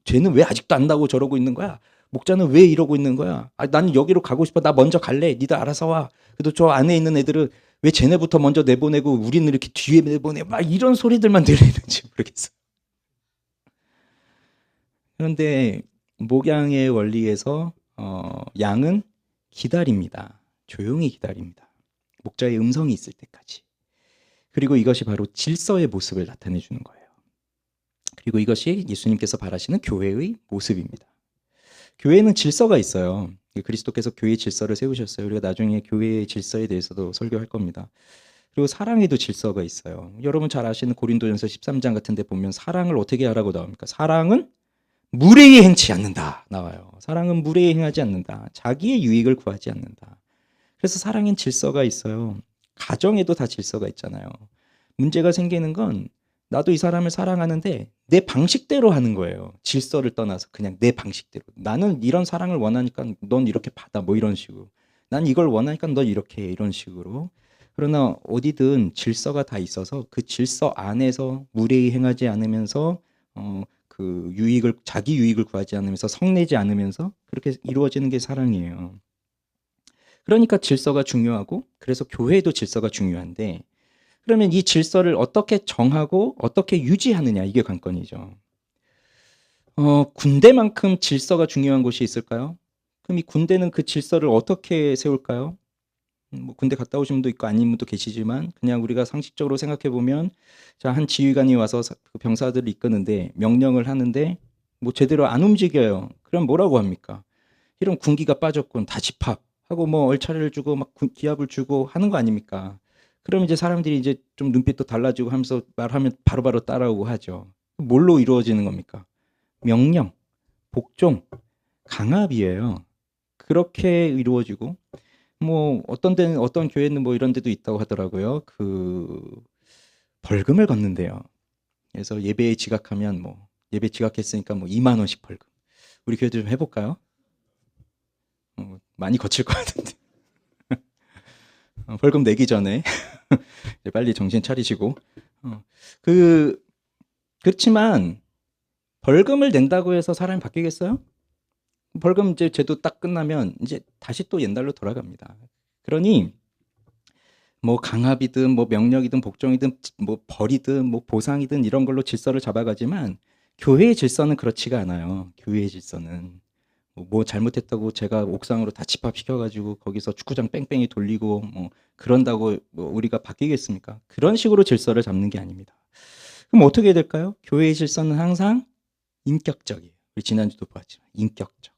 쟤는 왜 아직도 안 나고 저러고 있는 거야? 목자는 왜 이러고 있는 거야? 나는 여기로 가고 싶어. 나 먼저 갈래. 니들 알아서 와. 그래도 저 안에 있는 애들은 왜 쟤네부터 먼저 내보내고 우리는 이렇게 뒤에 내보내? 막 이런 소리들만 들리는지 모르겠어요. 그런데 목양의 원리에서 양은 기다립니다. 조용히 기다립니다. 목자의 음성이 있을 때까지. 그리고 이것이 바로 질서의 모습을 나타내 주는 거예요. 그리고 이것이 예수님께서 바라시는 교회의 모습입니다. 교회는 질서가 있어요. 그리스도께서 교회의 질서를 세우셨어요. 우리가 나중에 교회의 질서에 대해서도 설교할 겁니다. 그리고 사랑에도 질서가 있어요. 여러분 잘 아시는 고린도전서 13장 같은 데 보면 사랑을 어떻게 하라고 나옵니까? 사랑은 무례히 행치 않는다 나와요. 사랑은 무례히 행하지 않는다. 자기의 유익을 구하지 않는다. 그래서 사랑엔 질서가 있어요. 가정에도 다 질서가 있잖아요. 문제가 생기는 건 나도 이 사람을 사랑하는데 내 방식대로 하는 거예요. 질서를 떠나서 그냥 내 방식대로. 나는 이런 사랑을 원하니까 넌 이렇게 받아 뭐 이런 식으로. 난 이걸 원하니까 넌 이렇게 해 이런 식으로. 그러나 어디든 질서가 다 있어서 그 질서 안에서 무례히 행하지 않으면서 자기 유익을 구하지 않으면서 성내지 않으면서 그렇게 이루어지는 게 사랑이에요. 그러니까 질서가 중요하고 그래서 교회도 질서가 중요한데 그러면 이 질서를 어떻게 정하고 어떻게 유지하느냐 이게 관건이죠. 군대만큼 질서가 중요한 곳이 있을까요? 그럼 이 군대는 그 질서를 어떻게 세울까요? 뭐 군대 갔다 오신 분도 있고 아닌 분도 계시지만 그냥 우리가 상식적으로 생각해 보면 자, 한 지휘관이 와서 병사들을 이끄는데 명령을 하는데 뭐 제대로 안 움직여요. 그럼 뭐라고 합니까? 이런 군기가 빠졌군. 다 집합하고 뭐 얼차례를 주고 막 기합을 주고 하는 거 아닙니까? 그럼 이제 사람들이 이제 좀 눈빛도 달라지고 하면서 말하면 바로바로 따라오고 하죠. 뭘로 이루어지는 겁니까? 명령, 복종, 강압이에요. 그렇게 이루어지고 뭐 어떤 데는 어떤 교회는 뭐 이런 데도 있다고 하더라고요. 벌금을 걷는데요. 그래서 예배에 지각하면 뭐 예배 지각했으니까 뭐 2만 원씩 벌금. 우리 교회도 좀 해볼까요? 많이 거칠 것 같은데. 벌금 내기 전에 빨리 정신 차리시고. 그렇지만 벌금을 낸다고 해서 사람이 바뀌겠어요? 벌금 이제 제도 딱 끝나면 이제 다시 또 옛날로 돌아갑니다. 그러니 뭐 강압이든 뭐 명령이든 복종이든 뭐 벌이든 뭐 보상이든 이런 걸로 질서를 잡아가지만 교회의 질서는 그렇지가 않아요. 교회의 질서는 뭐 잘못했다고 제가 옥상으로 다 집합시켜가지고 거기서 축구장 뺑뺑이 돌리고 뭐 그런다고 뭐 우리가 바뀌겠습니까? 그런 식으로 질서를 잡는 게 아닙니다. 그럼 어떻게 해야 될까요? 교회의 질서는 항상 인격적이에요. 우리 지난주도 보았지만 인격적.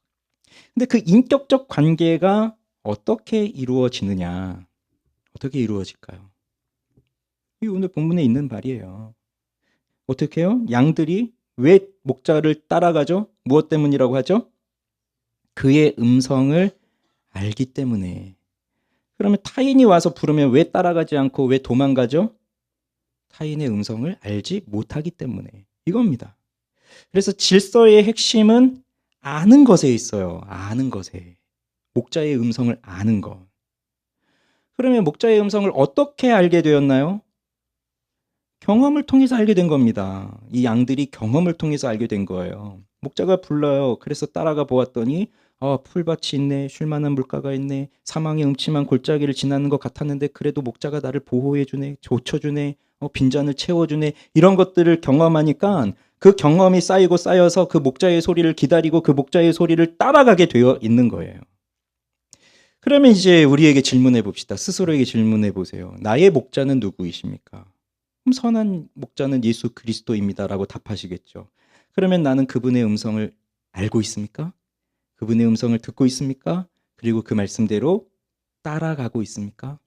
근데 그 인격적 관계가 어떻게 이루어지느냐? 어떻게 이루어질까요? 이 오늘 본문에 있는 말이에요. 어떻게 해요? 양들이 왜 목자를 따라가죠? 무엇 때문이라고 하죠? 그의 음성을 알기 때문에. 그러면 타인이 와서 부르면 왜 따라가지 않고 왜 도망가죠? 타인의 음성을 알지 못하기 때문에. 이겁니다. 그래서 질서의 핵심은 아는 것에 있어요. 아는 것에. 목자의 음성을 아는 것. 그러면 목자의 음성을 어떻게 알게 되었나요? 경험을 통해서 알게 된 겁니다. 이 양들이 경험을 통해서 알게 된 거예요. 목자가 불러요. 그래서 따라가 보았더니 풀밭이 있네. 쉴만한 물가가 있네. 사망의 음침한 골짜기를 지나는 것 같았는데 그래도 목자가 나를 보호해 주네. 조쳐주네. 빈잔을 채워주네. 이런 것들을 경험하니까 그 경험이 쌓이고 쌓여서 그 목자의 소리를 기다리고 그 목자의 소리를 따라가게 되어 있는 거예요. 그러면 이제 우리에게 질문해 봅시다. 스스로에게 질문해 보세요. 나의 목자는 누구이십니까? 그럼 선한 목자는 예수 그리스도입니다라고 답하시겠죠. 그러면 나는 그분의 음성을 알고 있습니까? 그분의 음성을 듣고 있습니까? 그리고 그 말씀대로 따라가고 있습니까?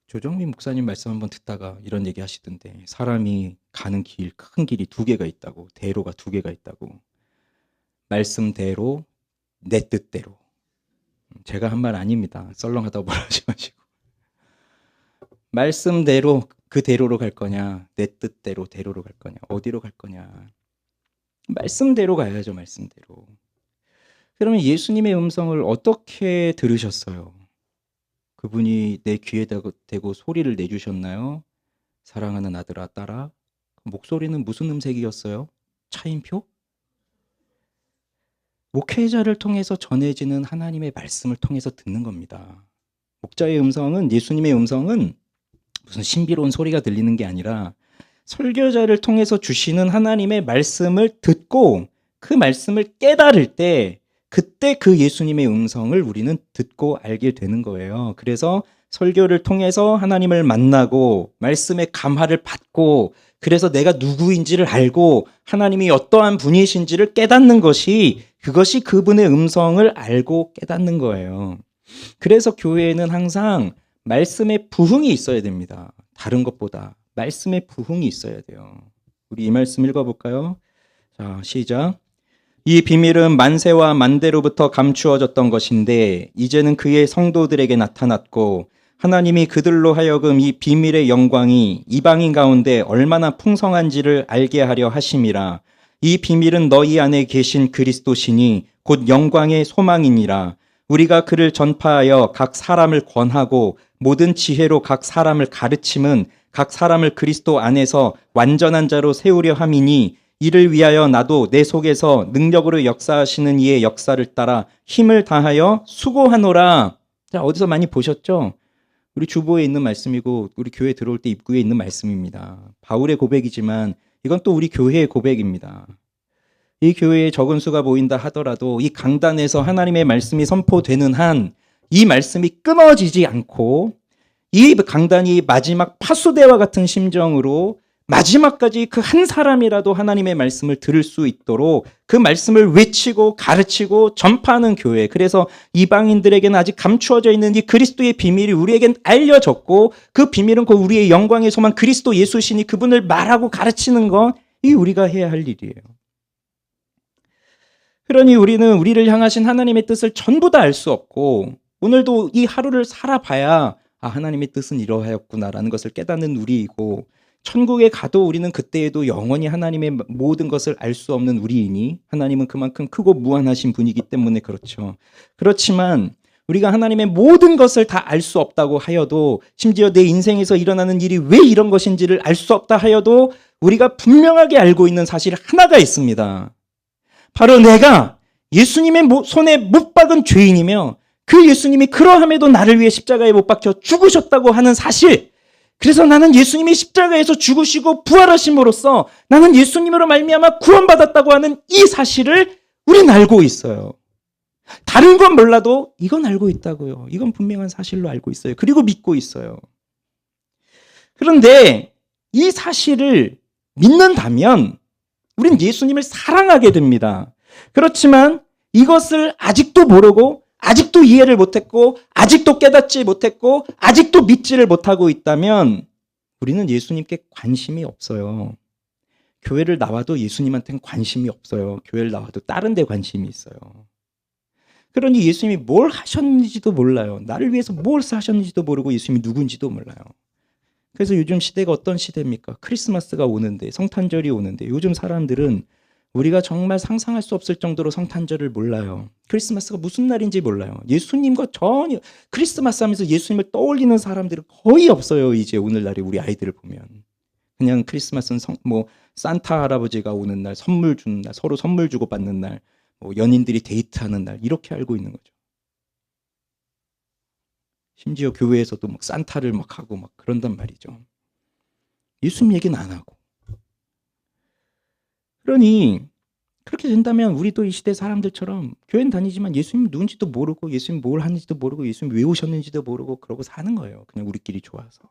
조정민 목사님 말씀 한번 듣다가 이런 얘기 하시던데 사람이 가는 길, 큰 길이 두 개가 있다고, 대로가 두 개가 있다고. 말씀대로, 내 뜻대로. 제가 한 말 아닙니다. 썰렁하다고 뭐라 하지 마시고. 말씀대로 그 대로로 갈 거냐, 내 뜻대로 대로로 갈 거냐, 어디로 갈 거냐. 말씀대로 가야죠, 말씀대로. 그러면 예수님의 음성을 어떻게 들으셨어요? 그분이 내 귀에 대고 소리를 내주셨나요? 사랑하는 아들아, 딸아. 목소리는 무슨 음색이었어요? 차인표? 목회자를 통해서 전해지는 하나님의 말씀을 통해서 듣는 겁니다. 목자의 음성은, 예수님의 음성은 무슨 신비로운 소리가 들리는 게 아니라 설교자를 통해서 주시는 하나님의 말씀을 듣고 그 말씀을 깨달을 때 그때 그 예수님의 음성을 우리는 듣고 알게 되는 거예요. 그래서 설교를 통해서 하나님을 만나고 말씀의 감화를 받고 그래서 내가 누구인지를 알고 하나님이 어떠한 분이신지를 깨닫는 것이 그것이 그분의 음성을 알고 깨닫는 거예요. 그래서 교회에는 항상 말씀의 부흥이 있어야 됩니다. 다른 것보다 말씀의 부흥이 있어야 돼요. 우리 이 말씀 읽어볼까요? 자, 시작. 이 비밀은 만세와 만대로부터 감추어졌던 것인데 이제는 그의 성도들에게 나타났고 하나님이 그들로 하여금 이 비밀의 영광이 이방인 가운데 얼마나 풍성한지를 알게 하려 하심이라. 이 비밀은 너희 안에 계신 그리스도시니 곧 영광의 소망이니라. 우리가 그를 전파하여 각 사람을 권하고 모든 지혜로 각 사람을 가르침은 각 사람을 그리스도 안에서 완전한 자로 세우려 함이니 이를 위하여 나도 내 속에서 능력으로 역사하시는 이의 역사를 따라 힘을 다하여 수고하노라. 자, 어디서 많이 보셨죠? 우리 주보에 있는 말씀이고 우리 교회 들어올 때 입구에 있는 말씀입니다. 바울의 고백이지만 이건 또 우리 교회의 고백입니다. 이 교회에 적은 수가 보인다 하더라도 이 강단에서 하나님의 말씀이 선포되는 한 이 말씀이 끊어지지 않고 이 강단이 마지막 파수대와 같은 심정으로 마지막까지 그 한 사람이라도 하나님의 말씀을 들을 수 있도록 그 말씀을 외치고 가르치고 전파하는 교회. 그래서 이방인들에게는 아직 감추어져 있는 이 그리스도의 비밀이 우리에겐 알려졌고 그 비밀은 곧 우리의 영광의 소망 그리스도 예수시니 그분을 말하고 가르치는 것, 이 우리가 해야 할 일이에요. 그러니 우리는 우리를 향하신 하나님의 뜻을 전부 다 알 수 없고 오늘도 이 하루를 살아봐야 하나님의 뜻은 이러하였구나라는 것을 깨닫는 우리이고 천국에 가도 우리는 그때에도 영원히 하나님의 모든 것을 알 수 없는 우리이니 하나님은 그만큼 크고 무한하신 분이기 때문에 그렇죠. 그렇지만 우리가 하나님의 모든 것을 다 알 수 없다고 하여도 심지어 내 인생에서 일어나는 일이 왜 이런 것인지를 알 수 없다 하여도 우리가 분명하게 알고 있는 사실 하나가 있습니다. 바로 내가 예수님의 손에 못 박은 죄인이며 그 예수님이 그러함에도 나를 위해 십자가에 못 박혀 죽으셨다고 하는 사실. 그래서 나는 예수님이 십자가에서 죽으시고 부활하심으로써 나는 예수님으로 말미암아 구원받았다고 하는 이 사실을 우리는 알고 있어요. 다른 건 몰라도 이건 알고 있다고요. 이건 분명한 사실로 알고 있어요. 그리고 믿고 있어요. 그런데 이 사실을 믿는다면 우린 예수님을 사랑하게 됩니다. 그렇지만 이것을 아직도 모르고 아직도 이해를 못했고 아직도 깨닫지 못했고 아직도 믿지를 못하고 있다면 우리는 예수님께 관심이 없어요. 교회를 나와도 예수님한테는 관심이 없어요. 교회를 나와도 다른 데 관심이 있어요. 그러니 예수님이 뭘 하셨는지도 몰라요. 나를 위해서 뭘 하셨는지도 모르고 예수님이 누군지도 몰라요. 그래서 요즘 시대가 어떤 시대입니까? 크리스마스가 오는데 성탄절이 오는데 요즘 사람들은 우리가 정말 상상할 수 없을 정도로 성탄절을 몰라요. 크리스마스가 무슨 날인지 몰라요. 예수님과 전혀 크리스마스 하면서 예수님을 떠올리는 사람들은 거의 없어요. 이제 오늘날에 우리 아이들을 보면. 그냥 크리스마스는 뭐 산타 할아버지가 오는 날, 선물 주는 날, 서로 선물 주고 받는 날, 뭐 연인들이 데이트하는 날 이렇게 알고 있는 거죠. 심지어 교회에서도 막 산타를 막 하고 막 그런단 말이죠. 예수님 얘기는 안 하고. 그러니 그렇게 된다면 우리도 이 시대 사람들처럼 교회는 다니지만 예수님 누군지도 모르고 예수님 뭘 하는지도 모르고 예수님 왜 오셨는지도 모르고 그러고 사는 거예요. 그냥 우리끼리 좋아서.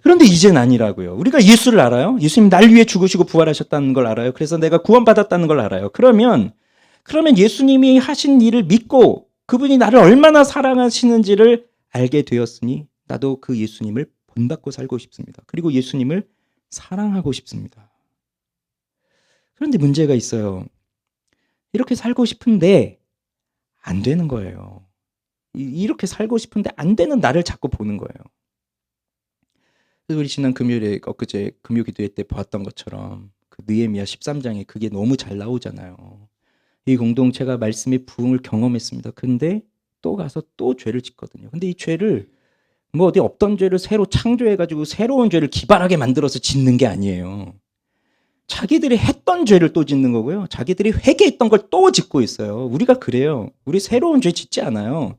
그런데 이젠 아니라고요. 우리가 예수를 알아요. 예수님 날 위해 죽으시고 부활하셨다는 걸 알아요. 그래서 내가 구원받았다는 걸 알아요. 그러면 예수님이 하신 일을 믿고 그분이 나를 얼마나 사랑하시는지를 알게 되었으니 나도 그 예수님을 본받고 살고 싶습니다. 그리고 예수님을 사랑하고 싶습니다. 그런데 문제가 있어요. 이렇게 살고 싶은데 안 되는 거예요. 이렇게 살고 싶은데 안 되는 나를 자꾸 보는 거예요. 그래서 우리 지난 금요일에 엊그제 금요 기도회 때 보았던 것처럼 그 느헤미야 13장에 그게 너무 잘 나오잖아요. 이 공동체가 말씀의 부흥을 경험했습니다. 근데 또 가서 또 죄를 짓거든요. 근데 이 죄를 뭐 어디 없던 죄를 새로 창조해가지고 새로운 죄를 기발하게 만들어서 짓는 게 아니에요. 자기들이 했던 죄를 또 짓는 거고요. 자기들이 회개했던 걸 또 짓고 있어요. 우리가 그래요. 우리 새로운 죄 짓지 않아요.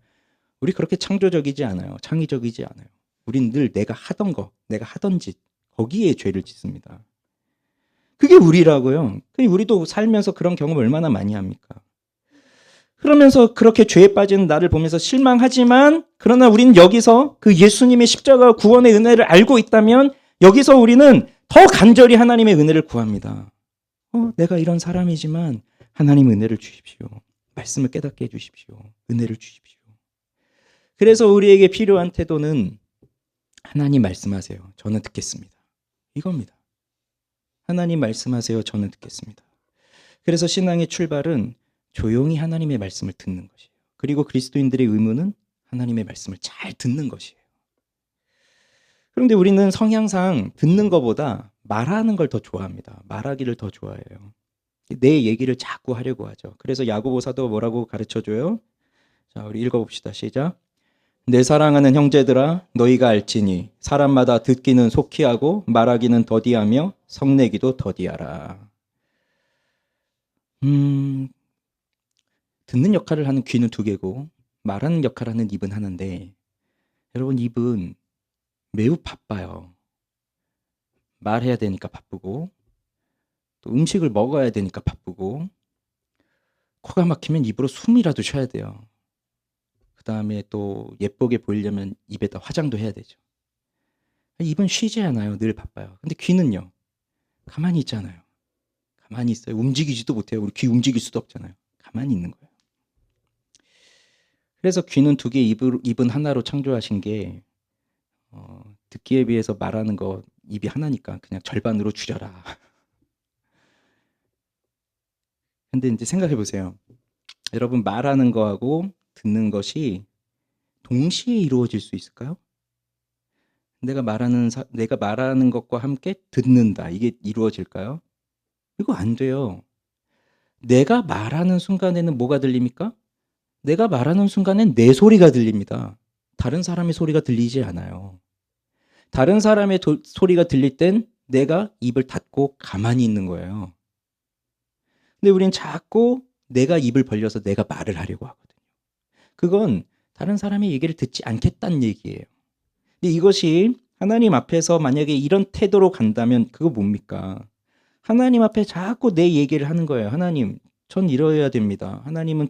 우리 그렇게 창조적이지 않아요. 창의적이지 않아요. 우린 늘 내가 하던 거, 내가 하던 짓, 거기에 죄를 짓습니다. 그게 우리라고요. 우리도 살면서 그런 경험 얼마나 많이 합니까? 그러면서 그렇게 죄에 빠진 나를 보면서 실망하지만 그러나 우리는 여기서 그 예수님의 십자가 구원의 은혜를 알고 있다면 여기서 우리는 더 간절히 하나님의 은혜를 구합니다. 내가 이런 사람이지만 하나님 은혜를 주십시오. 말씀을 깨닫게 해주십시오. 은혜를 주십시오. 그래서 우리에게 필요한 태도는 하나님 말씀하세요. 저는 듣겠습니다. 이겁니다. 하나님 말씀하세요. 저는 듣겠습니다. 그래서 신앙의 출발은 조용히 하나님의 말씀을 듣는 것이에요. 그리고 그리스도인들의 의무는 하나님의 말씀을 잘 듣는 것이에요. 그런데 우리는 성향상 듣는 것보다 말하는 걸 더 좋아합니다. 말하기를 더 좋아해요. 내 얘기를 자꾸 하려고 하죠. 그래서 야고보 사도 뭐라고 가르쳐줘요? 자, 우리 읽어봅시다. 시작. 내 사랑하는 형제들아 너희가 알지니 사람마다 듣기는 속히 하고 말하기는 더디하며 성내기도 더디하라. 듣는 역할을 하는 귀는 두 개고 말하는 역할을 하는 입은 하는데 여러분 입은 매우 바빠요. 말해야 되니까 바쁘고 또 음식을 먹어야 되니까 바쁘고 코가 막히면 입으로 숨이라도 쉬어야 돼요. 그 다음에 또 예쁘게 보이려면 입에다 화장도 해야 되죠. 입은 쉬지 않아요. 늘 바빠요. 근데 귀는요. 가만히 있잖아요. 가만히 있어요. 움직이지도 못해요. 우리 귀 움직일 수도 없잖아요. 가만히 있는 거예요. 그래서 귀는 두 개, 입은 하나로 창조하신 게 듣기에 비해서 말하는 거 입이 하나니까 그냥 절반으로 줄여라. 근데 이제 생각해 보세요. 여러분 말하는 거하고 듣는 것이 동시에 이루어질 수 있을까요? 내가 말하는 것과 함께 듣는다. 이게 이루어질까요? 이거 안 돼요. 내가 말하는 순간에는 뭐가 들립니까? 내가 말하는 순간엔 내 소리가 들립니다. 다른 사람의 소리가 들리지 않아요. 다른 사람의 소리가 들릴 땐 내가 입을 닫고 가만히 있는 거예요. 근데 우린 자꾸 내가 입을 벌려서 내가 말을 하려고 하거든요. 그건 다른 사람의 얘기를 듣지 않겠다는 얘기예요. 근데 이것이 하나님 앞에서 만약에 이런 태도로 간다면 그거 뭡니까? 하나님 앞에 자꾸 내 얘기를 하는 거예요. 하나님, 전 이러해야 됩니다. 하나님이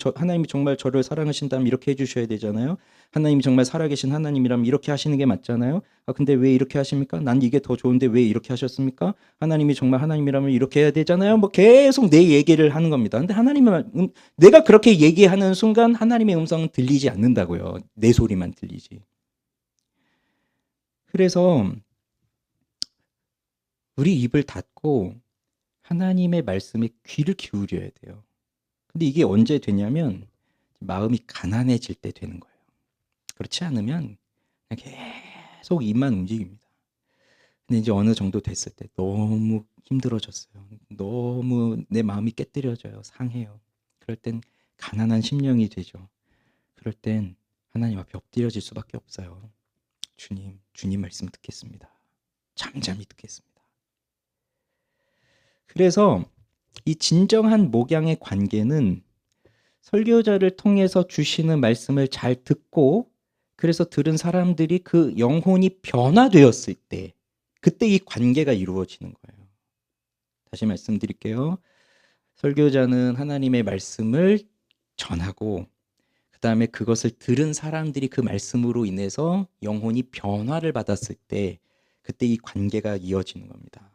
정말 저를 사랑하신다면 이렇게 해주셔야 되잖아요. 하나님이 정말 살아계신 하나님이라면 이렇게 하시는 게 맞잖아요. 근데 왜 이렇게 하십니까? 난 이게 더 좋은데 왜 이렇게 하셨습니까? 하나님이 정말 하나님이라면 이렇게 해야 되잖아요. 뭐 계속 내 얘기를 하는 겁니다. 근데 내가 그렇게 얘기하는 순간 하나님의 음성은 들리지 않는다고요. 내 소리만 들리지. 그래서 우리 입을 닫고 하나님의 말씀에 귀를 기울여야 돼요. 근데 이게 언제 되냐면 마음이 가난해질 때 되는 거예요. 그렇지 않으면 그냥 계속 입만 움직입니다. 근데 이제 어느 정도 됐을 때 너무 힘들어졌어요. 너무 내 마음이 깨뜨려져요. 상해요. 그럴 땐 가난한 심령이 되죠. 그럴 땐 하나님 앞에 엎드려질 수밖에 없어요. 주님 말씀 듣겠습니다. 잠잠히 듣겠습니다. 그래서 이 진정한 목양의 관계는 설교자를 통해서 주시는 말씀을 잘 듣고, 그래서 들은 사람들이 그 영혼이 변화되었을 때, 그때 이 관계가 이루어지는 거예요. 다시 말씀드릴게요. 설교자는 하나님의 말씀을 전하고, 그 다음에 그것을 들은 사람들이 그 말씀으로 인해서 영혼이 변화를 받았을 때, 그때 이 관계가 이어지는 겁니다.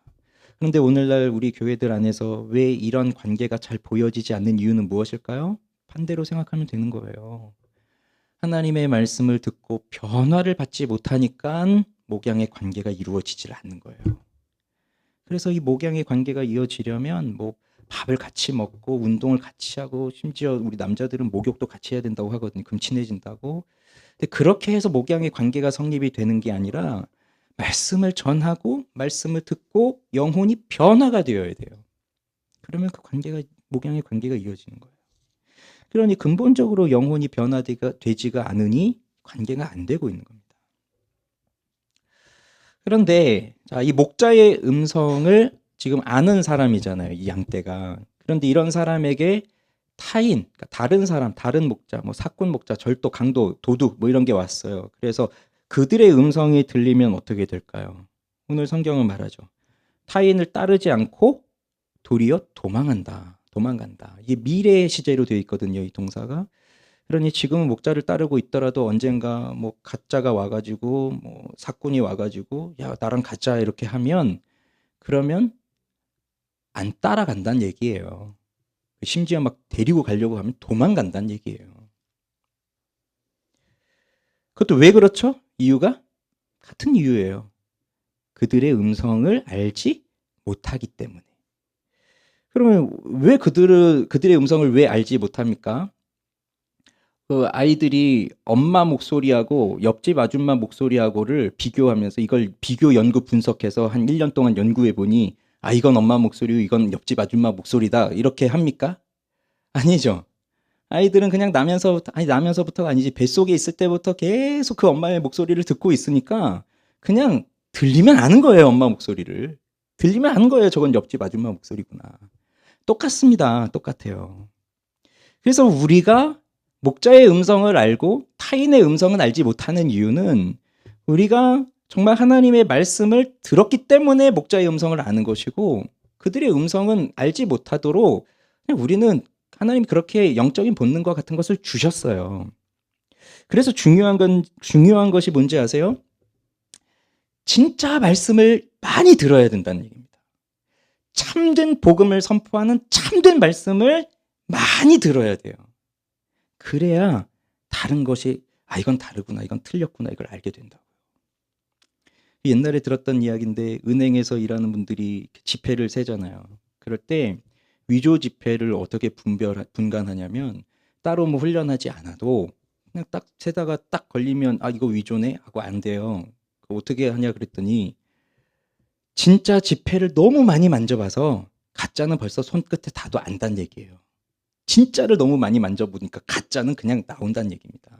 그런데 오늘날 우리 교회들 안에서 왜 이런 관계가 잘 보여지지 않는 이유는 무엇일까요? 반대로 생각하면 되는 거예요. 하나님의 말씀을 듣고 변화를 받지 못하니까 목양의 관계가 이루어지질 않는 거예요. 그래서 이 목양의 관계가 이어지려면 뭐 밥을 같이 먹고 운동을 같이 하고, 심지어 우리 남자들은 목욕도 같이 해야 된다고 하거든요. 금친해진다고. 근데 그렇게 해서 목양의 관계가 성립이 되는 게 아니라 말씀을 전하고 말씀을 듣고 영혼이 변화가 되어야 돼요. 그러면 그 관계가, 목양의 관계가 이어지는 거예요. 그러니 근본적으로 영혼이 변화되지가 않으니 관계가 안 되고 있는 겁니다. 그런데 자, 이 목자의 음성을 지금 아는 사람이잖아요, 이 양떼가. 그런데 이런 사람에게 타인, 그러니까 다른 사람, 다른 목자, 뭐 사꾼 목자, 절도, 강도, 도둑 뭐 이런 게 왔어요. 그래서 그들의 음성이 들리면 어떻게 될까요? 오늘 성경은 말하죠. 타인을 따르지 않고 도리어 도망간다. 이게 미래 시제로 되어 있거든요, 이 동사가. 그러니 지금은 목자를 따르고 있더라도 언젠가 뭐 가짜가 와가지고, 뭐 사꾼이 와가지고 야 나랑 가자 이렇게 하면, 그러면 안 따라간다는 얘기예요. 심지어 막 데리고 가려고 하면 도망간다는 얘기예요. 그것도 왜 그렇죠? 이유가 같은 이유예요. 그들의 음성을 알지 못하기 때문에. 그러면 왜 그들의 음성을 왜 알지 못합니까? 그 아이들이 엄마 목소리하고 옆집 아줌마 목소리하고를 비교하면서 이걸 비교 연구 분석해서 한 1년 동안 연구해 보니, 아, 이건 엄마 목소리고 이건 옆집 아줌마 목소리다, 이렇게 합니까? 아니죠. 아이들은 그냥 나면서부터가 아니지, 뱃속에 있을 때부터 계속 그 엄마의 목소리를 듣고 있으니까 그냥 들리면 아는 거예요. 엄마 목소리를 들리면 아는 거예요. 저건 옆집 아줌마 목소리구나. 똑같습니다. 똑같아요. 그래서 우리가 목자의 음성을 알고 타인의 음성은 알지 못하는 이유는, 우리가 정말 하나님의 말씀을 들었기 때문에 목자의 음성을 아는 것이고, 그들의 음성은 알지 못하도록 그냥 우리는, 하나님이 그렇게 영적인 본능과 같은 것을 주셨어요. 그래서 중요한 것이 뭔지 아세요? 진짜 말씀을 많이 들어야 된다는 얘기입니다. 참된 복음을 선포하는 참된 말씀을 많이 들어야 돼요. 그래야 다른 것이, 아, 이건 다르구나, 이건 틀렸구나, 이걸 알게 된다고요. 옛날에 들었던 이야기인데, 은행에서 일하는 분들이 지폐를 세잖아요. 그럴 때 위조 지폐를 어떻게 분간하냐면, 따로 뭐 훈련하지 않아도 그냥 딱 세다가 딱 걸리면, 아, 이거 위조네 하고 안 돼요. 어떻게 하냐 그랬더니, 진짜 지폐를 너무 많이 만져봐서 가짜는 벌써 손끝에 닿아도 안다는 얘기예요. 진짜를 너무 많이 만져보니까 가짜는 그냥 나온다는 얘기입니다.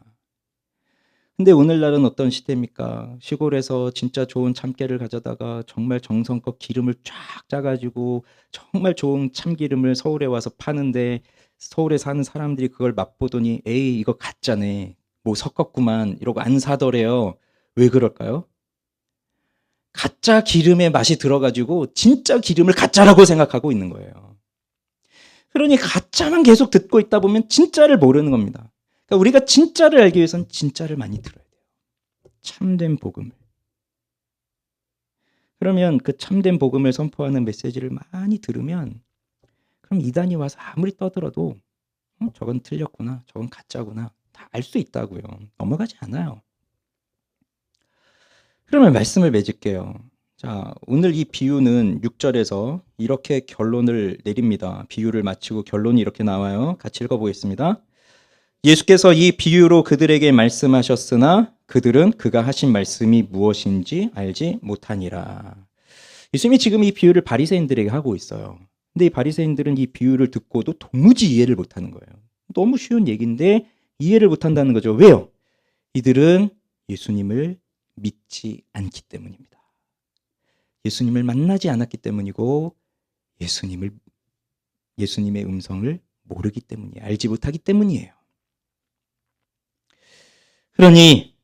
근데 오늘날은 어떤 시대입니까? 시골에서 진짜 좋은 참깨를 가져다가 정말 정성껏 기름을 쫙 짜가지고 정말 좋은 참기름을 서울에 와서 파는데, 서울에 사는 사람들이 그걸 맛보더니 에이 이거 가짜네, 뭐 섞었구만 이러고 안 사더래요. 왜 그럴까요? 가짜 기름의 맛이 들어가지고 진짜 기름을 가짜라고 생각하고 있는 거예요. 그러니 가짜만 계속 듣고 있다 보면 진짜를 모르는 겁니다. 그러니까 우리가 진짜를 알기 위해서는 진짜를 많이 들어야 돼요. 참된 복음을. 그러면 그 참된 복음을 선포하는 메시지를 많이 들으면, 그럼 이단이 와서 아무리 떠들어도 저건 틀렸구나, 저건 가짜구나, 다 알 수 있다고요. 넘어가지 않아요. 그러면 말씀을 맺을게요. 자, 오늘 이 비유는 6절에서 이렇게 결론을 내립니다. 비유를 마치고 결론이 이렇게 나와요. 같이 읽어보겠습니다. 예수께서 이 비유로 그들에게 말씀하셨으나 그들은 그가 하신 말씀이 무엇인지 알지 못하니라. 예수님이 지금 이 비유를 바리새인들에게 하고 있어요. 근데 이 바리새인들은 이 비유를 듣고도 도무지 이해를 못하는 거예요. 너무 쉬운 얘기인데 이해를 못한다는 거죠. 왜요? 이들은 예수님을 믿지 않기 때문입니다. 예수님을 만나지 않았기 때문이고 예수님의 음성을 모르기 때문이에요. 알지 못하기 때문이에요. 그러니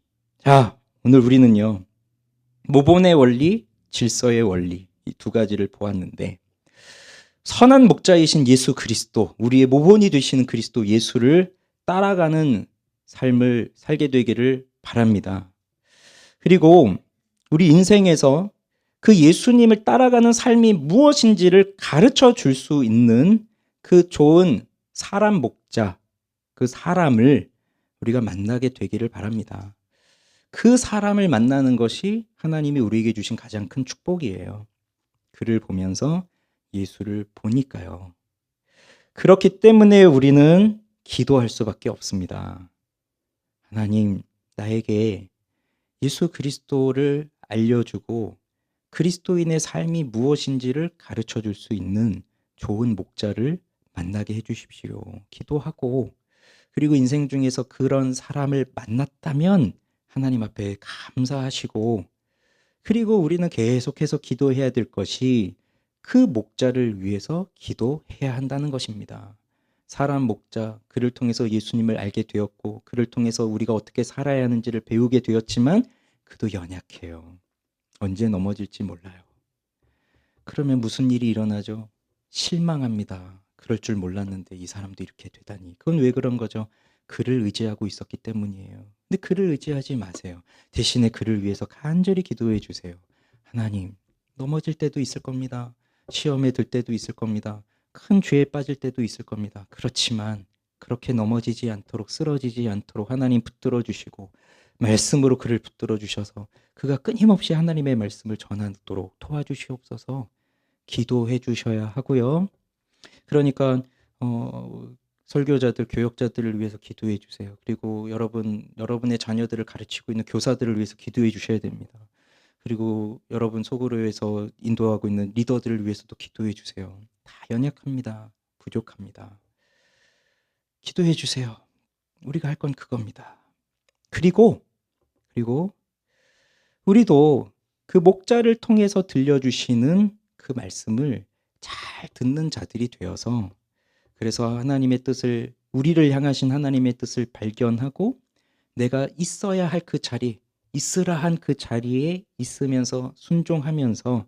자, 오늘 우리는요. 모본의 원리, 질서의 원리 이 두 가지를 보았는데 선한 목자이신 예수 그리스도, 우리의 모본이 되시는 그리스도 예수를 따라가는 삶을 살게 되기를 바랍니다. 그리고 우리 인생에서 그 예수님을 따라가는 삶이 무엇인지를 가르쳐 줄 수 있는 그 좋은 사람 목자, 그 사람을 우리가 만나게 되기를 바랍니다. 그 사람을 만나는 것이 하나님이 우리에게 주신 가장 큰 축복이에요. 그를 보면서 예수를 보니까요. 그렇기 때문에 우리는 기도할 수밖에 없습니다. 하나님, 나에게 예수 그리스도를 알려주고 그리스도인의 삶이 무엇인지를 가르쳐 줄 수 있는 좋은 목자를 만나게 해주십시오. 기도하고 그리고 인생 중에서 그런 사람을 만났다면 하나님 앞에 감사하시고 그리고 우리는 계속해서 기도해야 될 것이 그 목자를 위해서 기도해야 한다는 것입니다. 사람 목자, 그를 통해서 예수님을 알게 되었고 그를 통해서 우리가 어떻게 살아야 하는지를 배우게 되었지만 그도 연약해요. 언제 넘어질지 몰라요. 그러면 무슨 일이 일어나죠? 실망합니다. 그럴 줄 몰랐는데 이 사람도 이렇게 되다니. 그건 왜 그런 거죠? 그를 의지하고 있었기 때문이에요. 근데 그를 의지하지 마세요. 대신에 그를 위해서 간절히 기도해 주세요. 하나님, 넘어질 때도 있을 겁니다. 시험에 들 때도 있을 겁니다. 큰 죄에 빠질 때도 있을 겁니다. 그렇지만 그렇게 넘어지지 않도록 쓰러지지 않도록 하나님 붙들어 주시고 말씀으로 그를 붙들어 주셔서 그가 끊임없이 하나님의 말씀을 전하도록 도와주시옵소서. 기도해 주셔야 하고요. 그러니까 설교자들, 교역자들을 위해서 기도해 주세요. 그리고 여러분의 자녀들을 가르치고 있는 교사들을 위해서 기도해 주셔야 됩니다. 그리고 여러분 소그룹에서 인도하고 있는 리더들을 위해서도 기도해 주세요. 다 연약합니다. 부족합니다. 기도해 주세요. 우리가 할 건 그겁니다. 그리고 우리도 그 목자를 통해서 들려주시는 그 말씀을 잘 듣는 자들이 되어서 그래서 하나님의 뜻을 우리를 향하신 하나님의 뜻을 발견하고 내가 있어야 할 그 자리, 있으라 한 그 자리에 있으면서 순종하면서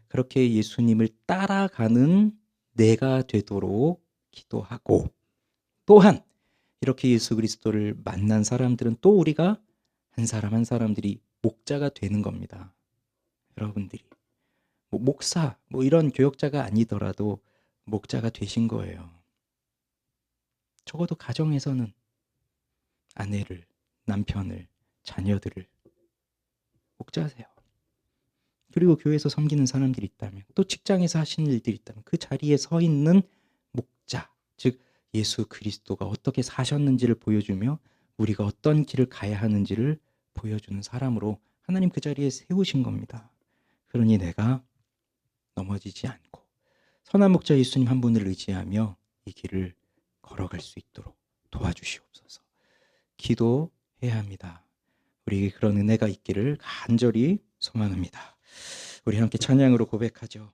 그렇게 예수님을 따라가는 내가 되도록 기도하고 또한 이렇게 예수 그리스도를 만난 사람들은 또 우리가 한 사람 한 사람들이 목자가 되는 겁니다. 여러분들이 뭐 목사 뭐 이런 교역자가 아니더라도 목자가 되신 거예요. 적어도 가정에서는 아내를, 남편을, 자녀들을 목자하세요. 그리고 교회에서 섬기는 사람들이 있다면 또 직장에서 하시는 일들이 있다면 그 자리에 서 있는 목자, 즉 예수 그리스도가 어떻게 사셨는지를 보여주며 우리가 어떤 길을 가야 하는지를 보여주는 사람으로 하나님 그 자리에 세우신 겁니다. 그러니 내가 넘어지지 않고 선한 목자 예수님 한 분을 의지하며 이 길을 걸어갈 수 있도록 도와주시옵소서. 기도해야 합니다. 우리에게 그런 은혜가 있기를 간절히 소망합니다. 우리 함께 찬양으로 고백하죠.